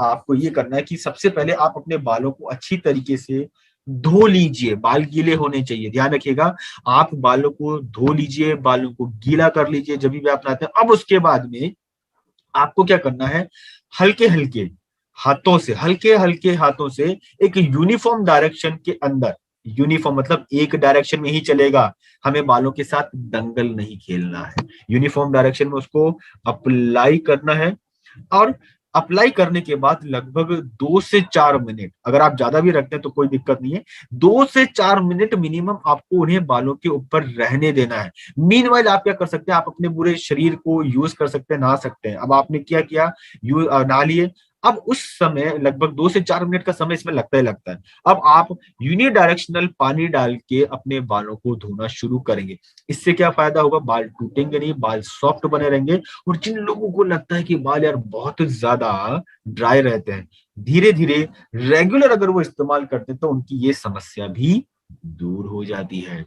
आपको ये करना है कि सबसे पहले आप अपने बालों को अच्छी तरीके से धो लीजिए। बाल गीले होने चाहिए, ध्यान रखिएगा। आप बालों को धो लीजिए, बालों को गीला कर लीजिए जब भी आप नहाते हैं। अब उसके बाद में आपको क्या करना है, हल्के हल्के हाथों से, हल्के हल्के हाथों से एक यूनिफॉर्म डायरेक्शन के अंदर, यूनिफॉर्म मतलब एक डायरेक्शन में ही चलेगा, हमें बालों के साथ दंगल नहीं खेलना है। यूनिफॉर्म डायरेक्शन में उसको अप्लाई करना है, और अप्लाई करने के बाद लगभग 2 से 4 मिनट, अगर आप ज्यादा भी रखते हैं तो कोई दिक्कत नहीं है, 2 से 4 मिनट मिनिमम आपको उन्हें बालों के ऊपर रहने देना है। मीनवाइल आप क्या कर सकते हैं, आप अपने पूरे शरीर को यूज कर सकते हैं, नहा सकते हैं। अब आपने क्या किया, नहा लिए। अब उस समय लगभग 2 से 4 मिनट का समय इसमें लगता ही लगता है। अब आप यूनिडायरेक्शनल पानी डाल के अपने बालों को धोना शुरू करेंगे। इससे क्या फायदा होगा, बाल टूटेंगे नहीं, बाल सॉफ्ट बने रहेंगे। और जिन लोगों को लगता है कि बाल यार बहुत ज्यादा ड्राई रहते हैं, धीरे धीरे रेगुलर अगर वो इस्तेमाल करते हैं तो उनकी ये समस्या भी दूर हो जाती है।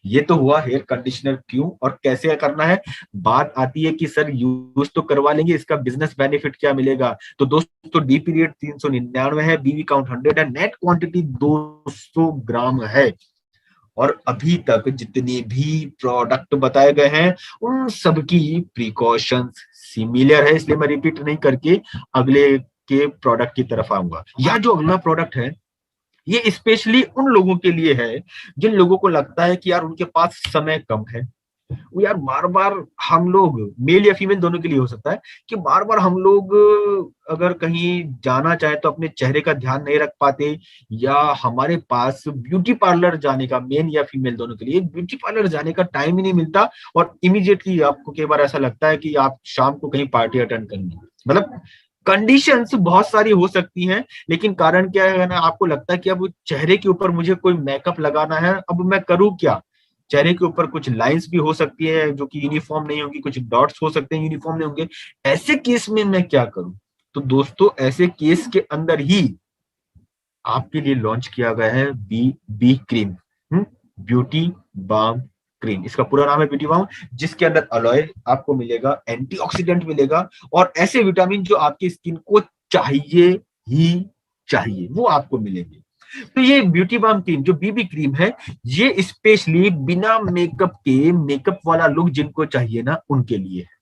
ये तो हुआ हेयर कंडीशनर क्यों और कैसे करना है। बात आती है कि सर यूज तो करवा लेंगे, इसका बिजनेस बेनिफिट क्या मिलेगा। तो दोस्तों डी पीरियड 399 है, बीवी काउंट 100 है, नेट क्वांटिटी 200 ग्राम है। और अभी तक जितने भी प्रोडक्ट बताए गए हैं उन सबकी प्रिकॉशंस सिमिलर है, इसलिए मैं रिपीट नहीं करके अगले के प्रोडक्ट की तरफ आऊंगा। या जो अगला प्रोडक्ट है ये स्पेशली उन लोगों के लिए है जिन लोगों को लगता है कि यार उनके पास समय कम है। वो यार बार बार हम लोग, मेल या फीमेल दोनों के लिए हो सकता है, कि बार बार हम लोग अगर कहीं जाना चाहे तो अपने चेहरे का ध्यान नहीं रख पाते, या हमारे पास ब्यूटी पार्लर जाने का, मेन या फीमेल दोनों के लिए ब्यूटी पार्लर जाने का टाइम ही नहीं मिलता। और इमीडिएटली आपको कई बार ऐसा लगता है कि आप शाम को कहीं पार्टी अटेंड करनी, मतलब कंडीशंस बहुत सारी हो सकती हैं। लेकिन कारण क्या है ना, आपको लगता है कि अब चेहरे के ऊपर मुझे कोई मेकअप लगाना है, अब मैं करूँ क्या। चेहरे के ऊपर कुछ लाइंस भी हो सकती है जो कि यूनिफॉर्म नहीं होंगी, कुछ डॉट्स हो सकते हैं यूनिफॉर्म नहीं होंगे। ऐसे केस में मैं क्या करूं। तो दोस्तों ऐसे केस के अंदर ही आपके लिए लॉन्च किया गया है B B cream, beauty balm cream. इसका पूरा नाम है ब्यूटी बाम, जिसके अंदर अलॉय आपको मिलेगा, एंटीऑक्सीडेंट मिलेगा, और ऐसे विटामिन जो आपकी स्किन को चाहिए ही चाहिए वो आपको मिलेंगे। तो ये ब्यूटी बाम क्रीम जो बीबी क्रीम है, ये स्पेशली बिना मेकअप के, मेकअप वाला लुक जिनको चाहिए ना उनके लिए है।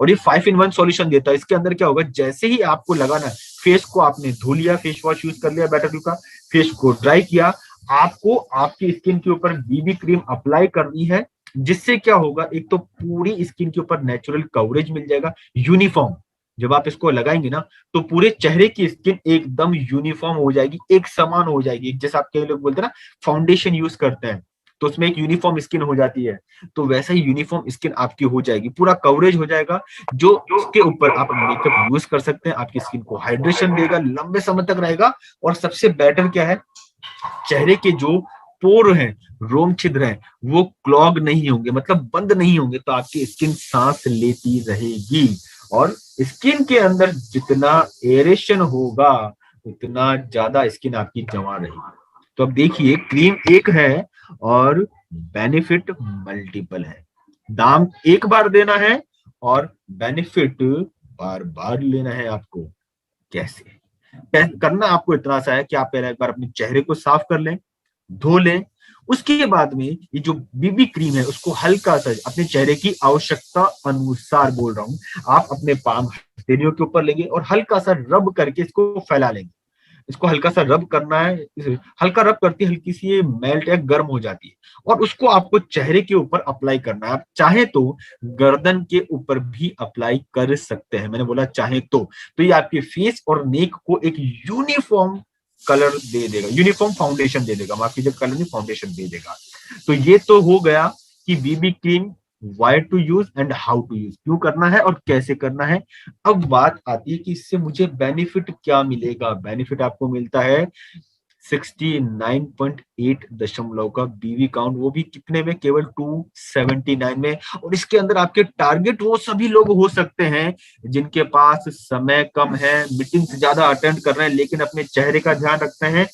और ये 5 in 1 सॉल्यूशन देता है। इसके अंदर क्या होगा, जैसे ही आपको लगाना है, फेस को आपने धो लिया, फेस वॉश यूज कर लिया बेटर व्यू का, फेस को ड्राई किया, आपको आपकी स्किन के ऊपर बीबी क्रीम अप्लाई करनी है। जिससे क्या होगा, एक तो पूरी स्किन के ऊपर नेचुरल कवरेज मिल जाएगा, यूनिफॉर्म। जब आप इसको लगाएंगे ना तो पूरे चेहरे की स्किन एकदम यूनिफॉर्म हो जाएगी, एक समान हो जाएगी। जैसे आपके लोग बोलते हैं ना फाउंडेशन यूज करते हैं तो उसमें एक यूनिफॉर्म स्किन हो जाती है, तो वैसा ही यूनिफॉर्म स्किन आपकी हो जाएगी, पूरा कवरेज हो जाएगा। जो उसके ऊपर आप मेकअप यूज कर सकते हैं, आपकी स्किन को हाइड्रेशन देगा, लंबे समय तक रहेगा। और सबसे बेटर क्या है, चेहरे के जो पोर हैं, रोम छिद्र हैं, वो क्लॉग नहीं होंगे, मतलब बंद नहीं होंगे, तो आपकी स्किन सांस लेती रहेगी। और स्किन के अंदर जितना एरेशन होगा उतना ज्यादा स्किन आपकी जमा रहेगी। तो अब देखिए क्रीम एक है और बेनिफिट मल्टीपल है। दाम एक बार देना है और बेनिफिट बार बार लेना है आपको। कैसे करना, आपको इतना सा है कि आप पहले एक बार अपने चेहरे को साफ कर लें, धो लें। उसके बाद में ये जो बीबी क्रीम है उसको हल्का सा अपने चेहरे की आवश्यकता अनुसार, बोल रहा हूं, आप अपने पाम हथेलियों के ऊपर लेंगे और हल्का सा रब करके इसको फैला लेंगे। इसको हल्का सा रब करना है, हल्का रब करती हल्की सी ये मेल्ट या गर्म हो जाती है, और उसको आपको चेहरे के ऊपर अप्लाई करना है। आप चाहे तो गर्दन के ऊपर भी अप्लाई कर सकते हैं, मैंने बोला चाहे तो ये आपके फेस और नेक को एक यूनिफॉर्म कलर दे देगा, यूनिफॉर्म फाउंडेशन दे देगा, माफ कीजिए कलर नहीं फाउंडेशन दे देगा। तो ये तो हो गया कि BB cream why to use and how to use, क्यों करना है और कैसे करना है। अब बात आती है कि इससे मुझे बेनिफिट क्या मिलेगा। बेनिफिट आपको मिलता है 69.8 दशमलव का बीवी काउंट, वो भी कितने में, केवल 279 में। और इसके अंदर आपके टारगेट वो सभी लोग हो सकते हैं जिनके पास समय कम है, मीटिंग ज्यादा अटेंड कर रहे हैं लेकिन अपने चेहरे का ध्यान रखते हैं,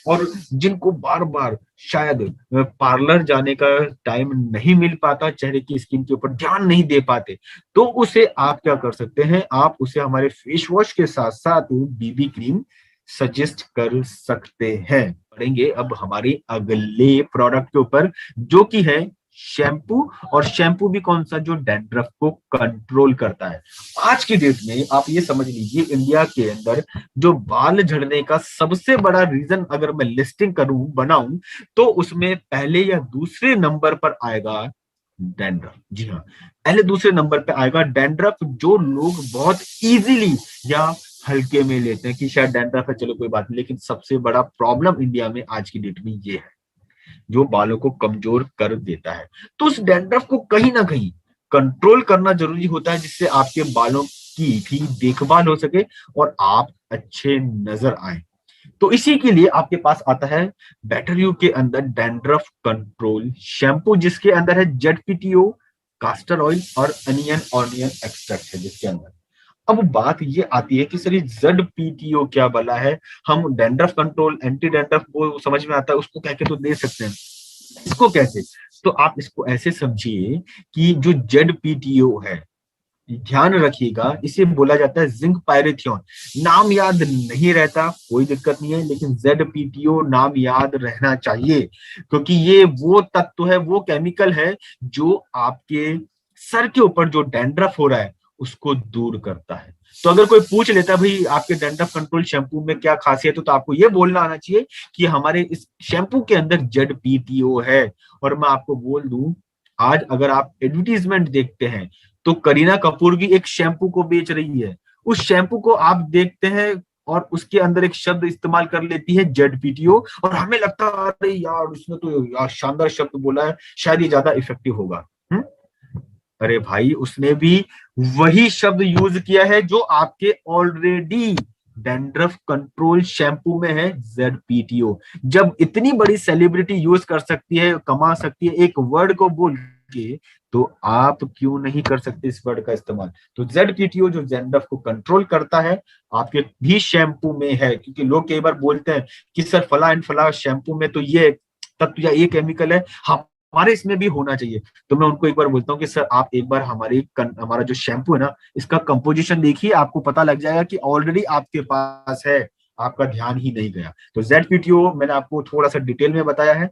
और जिनको बार बार शायद पार्लर जाने का टाइम नहीं मिल पाता, चेहरे की स्किन के ऊपर ध्यान नहीं दे पाते, तो उसे आप क्या कर सकते हैं, आप उसे हमारे फेस वॉश के साथ साथ बीबी क्रीम सजेस्ट कर सकते हैं। पढ़ेंगे अब हमारे अगले प्रोडक्ट के ऊपर, जो कि है शैम्पू। और शैम्पू भी कौन सा, जो डैंड्रफ को कंट्रोल करता है। आज की डेट में आप ये समझ लीजिए, इंडिया के अंदर जो बाल झड़ने का सबसे बड़ा रीजन अगर मैं लिस्टिंग करूं, बनाऊं, तो उसमें पहले या दूसरे नंबर पर आएगा डैंड्रफ। जी हाँ, पहले दूसरे नंबर पे आएगा डैंड्रफ, जो लोग बहुत इजीली या हल्के में लेते हैं कि शायद डैंड्रफ है चलो कोई बात नहीं, लेकिन सबसे बड़ा प्रॉब्लम इंडिया में आज की डेट में ये है, जो बालों को कमजोर कर देता है। तो उस डैंड्रफ को कहीं ना कहीं कंट्रोल करना जरूरी होता है, जिससे आपके बालों की भी देखभाल हो सके और आप अच्छे नजर आए। तो इसी के लिए आपके पास आता है बेटर यू के अंदर डैंड्रफ कंट्रोल शैम्पू, जिसके अंदर है जेडपीटीओ, कास्टर ऑयल और अनियन ऑनियन एक्सट्रैक्ट है जिसके अंदर। अब बात ये आती है कि सर ये जेडपीटीओ क्या बला है। हम डैंड्रफ कंट्रोल, एंटी डैंड्रफ वो समझ में आता है, उसको कह के तो दे सकते हैं, इसको कैसे, तो आप इसको ऐसे समझिए कि जो जेडपीटीओ है, ध्यान रखिएगा, इसे बोला जाता है जिंक पायरेथियोन। नाम याद नहीं रहता कोई दिक्कत नहीं है, लेकिन जेडपीटीओ नाम याद रहना चाहिए, क्योंकि ये वो तत्व है, वो केमिकल है जो आपके सर के ऊपर जो डैंड्रफ हो रहा है उसको दूर करता है। तो अगर कोई पूछ लेता है भाई आपके डैंड्रफ कंट्रोल शैम्पू में क्या खासियत है, तो आपको ये बोलना आना चाहिए कि हमारे इस शैम्पू के अंदर जेडपीटीओ है। और मैं आपको बोल दूं, आज अगर आप एडवर्टीजमेंट देखते हैं तो करीना कपूर भी एक शैम्पू को बेच रही है, उस शैम्पू को आप देखते हैं और उसके अंदर एक शब्द इस्तेमाल कर लेती है जेडपीटीओ, और हमें लगता है अरे यार इसने तो यार शानदार शब्द बोला है, शायद ये ज्यादा इफेक्टिव होगा। अरे भाई उसने भी वही शब्द यूज किया है जो आपके ऑलरेडी डैंड्रफ कंट्रोल शैम्पू में है, जेडपीटीओ। जब इतनी बड़ी सेलिब्रिटी यूज कर सकती है, कमा सकती है एक वर्ड को बोल के, तो आप क्यों नहीं कर सकते इस वर्ड का इस्तेमाल। तो जेडपीटीओ जो डैंड्रफ को कंट्रोल करता है आपके भी शैम्पू में है, क्योंकि लोग कई बार बोलते हैं कि सर फला एंड फला शैम्पू में तो ये तत्व या ये केमिकल है, हमारे इसमें भी होना चाहिए। तो मैं उनको एक बार बोलता हूँ कि सर आप एक बार हमारा जो शैम्पू है ना, इसका कंपोजिशन देखिए, आपको पता लग जाएगा कि ऑलरेडी आपके पास है, आपका ध्यान ही नहीं गया। तो जेडपीटीओ मैंने आपको थोड़ा सा डिटेल में बताया है।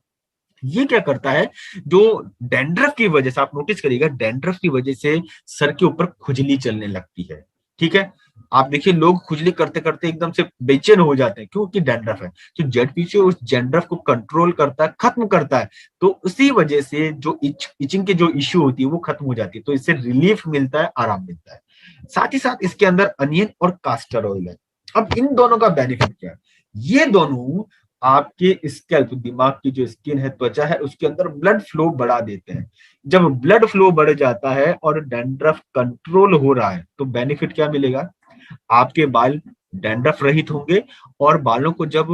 ये क्या करता है, जो डैंड्रफ की वजह से, आप नोटिस करिएगा, डैंड्रफ की वजह से सर के ऊपर खुजली चलने लगती है, ठीक है। आप देखिए लोग खुजली करते करते एकदम से बेचैन हो जाते हैं, क्योंकि डैंड्रफ है। तो जेडपीटीओ उस डैंड्रफ को कंट्रोल करता है, खत्म करता है, तो उसी वजह से जो इचिंग के जो इश्यू होती है वो खत्म हो जाती है, तो इससे रिलीफ मिलता है, आराम मिलता है। साथ ही साथ इसके अंदर अनियन और कास्टर ऑयल है। अब इन दोनों का बेनिफिट क्या है, ये दोनों आपके स्कैल्प, दिमाग की जो स्किन है, त्वचा है, उसके अंदर ब्लड फ्लो बढ़ा देते हैं। जब ब्लड फ्लो बढ़ जाता है और डैंड्रफ कंट्रोल हो रहा है, तो बेनिफिट क्या मिलेगा, आपके बाल डैंड्रफ रहित होंगे, और बालों को जब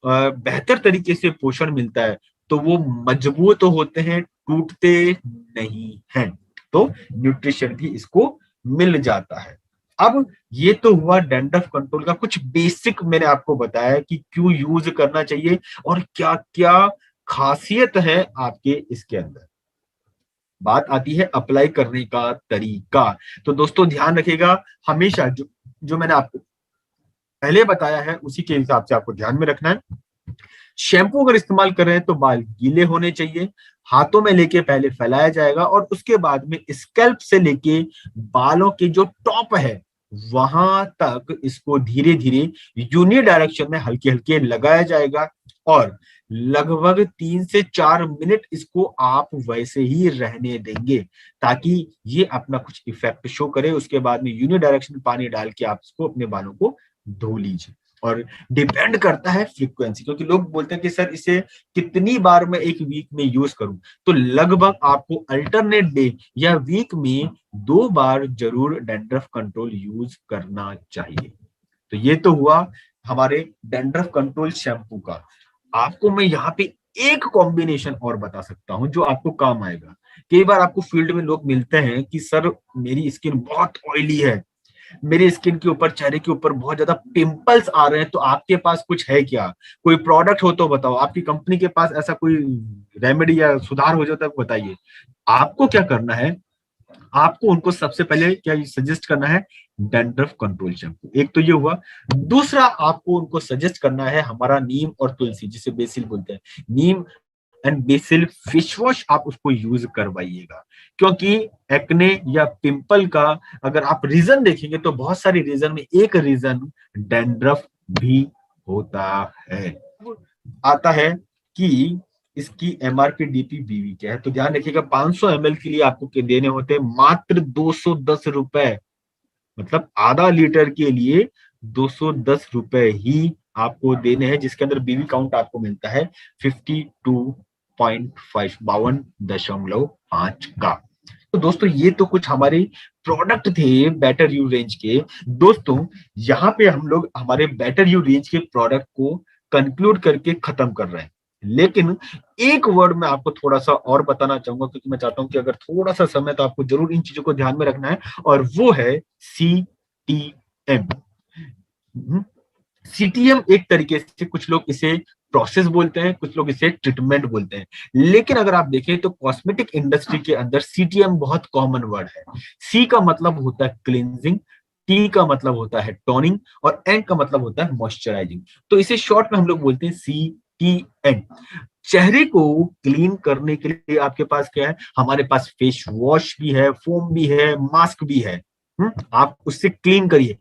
बेहतर तरीके से पोषण मिलता है तो वो मजबूत होते हैं, टूटते नहीं हैं। तो न्यूट्रिशन भी इसको मिल जाता है। अब ये तो हुआ डैंड्रफ कंट्रोल का कुछ बेसिक, मैंने आपको बताया कि क्यों यूज करना चाहिए और क्या क्या खासियत है आपके इसके अंदर। बात आती है अप्लाई करने का तरीका। तो दोस्तों ध्यान रखिएगा, हमेशा जो मैंने आपको पहले बताया है उसी के हिसाब से आपको ध्यान में रखना है। शैम्पू अगर इस्तेमाल कर रहे हैं तो बाल गीले होने चाहिए, हाथों में लेके पहले फैलाया जाएगा और उसके बाद में स्कैल्प से लेके बालों के जो टॉप है वहां तक इसको धीरे धीरे यूनि डायरेक्शन में हल्के हल्के लगाया जाएगा और लगभग 3 से 4 मिनट इसको आप वैसे ही रहने देंगे ताकि ये अपना कुछ इफेक्ट शो करे। उसके बाद में यूनि डायरेक्शन में पानी डाल के आप इसको अपने बालों को धो लीजिए। और डिपेंड करता है फ्रीक्वेंसी, क्योंकि लोग बोलते हैं कि सर इसे कितनी बार मैं एक वीक में यूज करूं, तो लगभग आपको अल्टरनेट डे या वीक में 2 बार जरूर डैंड्रफ कंट्रोल यूज करना चाहिए। तो ये तो हुआ हमारे डैंड्रफ कंट्रोल शैम्पू का। आपको मैं यहाँ पे एक कॉम्बिनेशन और बता सकता हूँ जो आपको काम आएगा। कई बार आपको फील्ड में लोग मिलते हैं कि सर मेरी स्किन बहुत ऑयली है, मेरी स्किन के ऊपर, चेहरे के ऊपर बहुत ज्यादा पिंपल्स आ रहे हैं, तो आपके पास कुछ है क्या, कोई प्रोडक्ट हो तो बताओ, आपकी कंपनी के पास ऐसा कोई रेमेडी या सुधार हो जाता है बताइए। आपको क्या करना है, आपको उनको सबसे पहले क्या सजेस्ट करना है, डैंड्रफ कंट्रोल शैम्पू। एक तो ये हुआ। दूसरा आपको उनको सजेस्ट करना है हमारा नीम और तुलसी, जिसे बेसिल बोलते हैं, नीम एंड बेसिल फेस वॉश आप उसको यूज करवाइएगा। क्योंकि एक्ने या पिंपल का अगर आप रीजन देखेंगे तो बहुत सारी रीजन में एक रीजन डैंड्रफ भी होता है। आता है कि इसकी एमआरपी डीपी क्या है, तो ध्यान रखिएगा 500 ml के लिए आपको देने होते हैं मात्र 210 रुपए, मतलब आधा लीटर के लिए 210 रुपए ही आपको देने हैं, जिसके अंदर बीवी काउंट आपको मिलता है 52.5, 52.5 का। तो दोस्तों ये तो कुछ हमारे प्रोडक्ट थे बेटर यू रेंज के। दोस्तों यहाँ पे हम लोग हमारे बेटर यू रेंज के प्रोडक्ट को कंक्लूड करके खत्म कर रहे हैं, लेकिन एक वर्ड में आपको थोड़ा सा और बताना चाहूंगा, क्योंकि मैं चाहता हूं कि अगर थोड़ा सा समय तो आपको जरूर इन चीजों को ध्यान में रखना है, और वो है CTM। CTM एक तरीके से कुछ लोग इसे प्रोसेस बोलते हैं, कुछ लोग इसे ट्रीटमेंट बोलते हैं, लेकिन अगर आप देखें तो कॉस्मेटिक इंडस्ट्री के अंदर CTM बहुत कॉमन वर्ड है। C का मतलब होता है क्लींजिंग, T का मतलब होता है टोनिंग, और N का मतलब होता है मॉइस्चराइजिंग। तो इसे शॉर्ट में हम लोग बोलते हैं CTN। चेहरे को क्लीन करने के लिए आपके पास क्या है, हमारे पास फेस वॉश भी है, फोम भी है, मास्क भी है। आप उससे क्लीन करिए।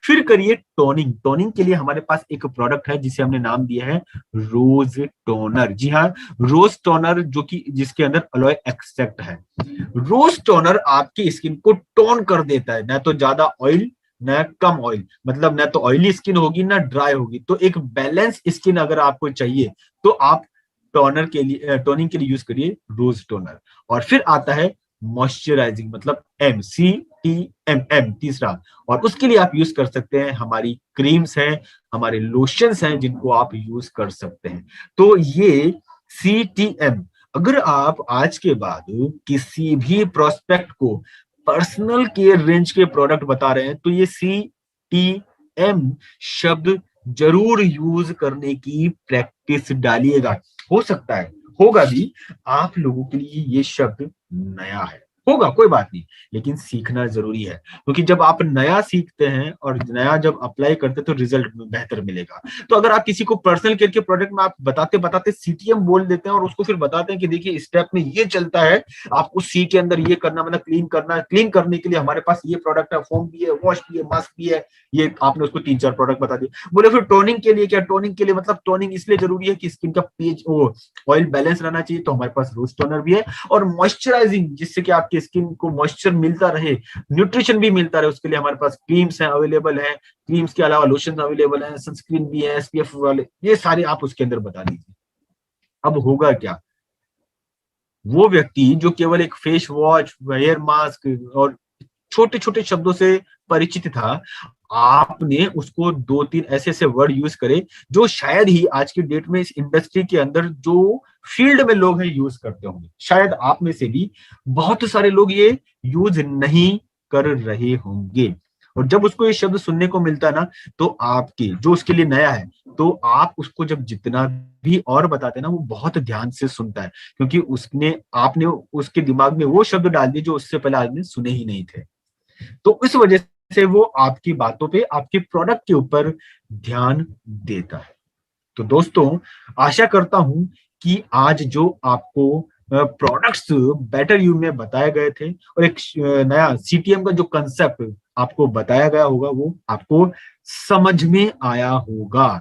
फिर करिए टोनिंग। टोनिंग के लिए हमारे पास एक प्रोडक्ट है जिसे हमने नाम दिया है रोज टोनर। जी हाँ, रोज टोनर, जो कि जिसके अंदर अलोए एक्सट्रैक्ट है। रोज टोनर आपकी स्किन को टोन कर देता है, ना तो ज्यादा ऑयल ना कम ऑयल, मतलब ना तो ऑयली स्किन होगी ना ड्राई होगी। तो एक बैलेंस स्किन अगर आपको चाहिए तो आप टोनर के लिए, टोनिंग के लिए यूज करिए रोज टोनर। और फिर आता है मॉइस्चराइजिंग, मतलब MCTM तीसरा, और उसके लिए आप यूज कर सकते हैं हमारी क्रीम्स हैं, हमारे लोशंस हैं, जिनको आप यूज कर सकते हैं। तो ये CTM, अगर आप आज के बाद किसी भी प्रोस्पेक्ट को पर्सनल केयर रेंज के प्रोडक्ट बता रहे हैं तो ये CTM शब्द जरूर यूज करने की प्रैक्टिस डालिएगा। हो सकता है, होगा भी, आप लोगों के लिए ये शब्द नया है, होगा कोई बात नहीं, लेकिन सीखना जरूरी है, क्योंकि जब आप नया सीखते हैं और नया जब अप्लाई करते हैं तो रिजल्ट बेहतर मिलेगा। तो अगर आप किसी को पर्सनल केयर के प्रोडक्ट में आप बताते बताते CTM बोल देते हैं और उसको फिर बताते हैं कि देखिए स्टेप में ये चलता है, आपको C के अंदर ये करना, मतलब क्लीन करना, क्लीन करने के लिए हमारे पास ये प्रोडक्ट है, फोम भी है, वॉश भी है, मास्क भी है, ये आपने उसको 3-4 प्रोडक्ट बता दिए। बोले फिर टोनिंग के लिए क्या, टोनिंग के लिए मतलब टोनिंग इसलिए जरूरी है कि स्किन का पीएच, वो ऑयल बैलेंस रहना चाहिए, तो हमारे पास रोज टोनर भी है। और मॉइस्चराइजिंग, जिससे कि आपकी स्किन को मॉइस्चर मिलता रहे, न्यूट्रिशन भी मिलता रहे, उसके लिए हमारे पास क्रीम्स हैं अवेलेबल है, क्रीम्स के अलावा लोशन अवेलेबल है, सनस्क्रीन भी है, SPF वाले, ये सारे आप उसके अंदर बता दीजिए। अब होगा क्या, वो व्यक्ति जो केवल एक फेस वॉश, हेयर मास्क और छोटे छोटे शब्दों से परिचित था, आपने उसको 2-3 ऐसे ऐसे वर्ड यूज करे जो शायद ही आज की डेट में इस इंडस्ट्री के अंदर जो फील्ड में लोग हैं यूज करते होंगे। शायद आप में से भी बहुत सारे लोग ये यूज नहीं कर रहे होंगे। और जब उसको ये शब्द सुनने को मिलता है ना, तो आपके जो उसके लिए नया है, तो आप उसको जब जितना भी और बताते हैं ना, वो बहुत ध्यान से सुनता है, क्योंकि उसने आपने उसके दिमाग में वो शब्द डाल दिए जो उससे पहले आदमी सुने ही नहीं थे। तो इस वजह से वो आपकी बातों पे, आपके प्रोडक्ट के ऊपर ध्यान देता है। तो दोस्तों आशा करता हूं कि आज जो आपको प्रोडक्ट्स बेटर यू में बताए गए थे, और एक नया CTM का जो कंसेप्ट आपको बताया गया होगा वो आपको समझ में आया होगा।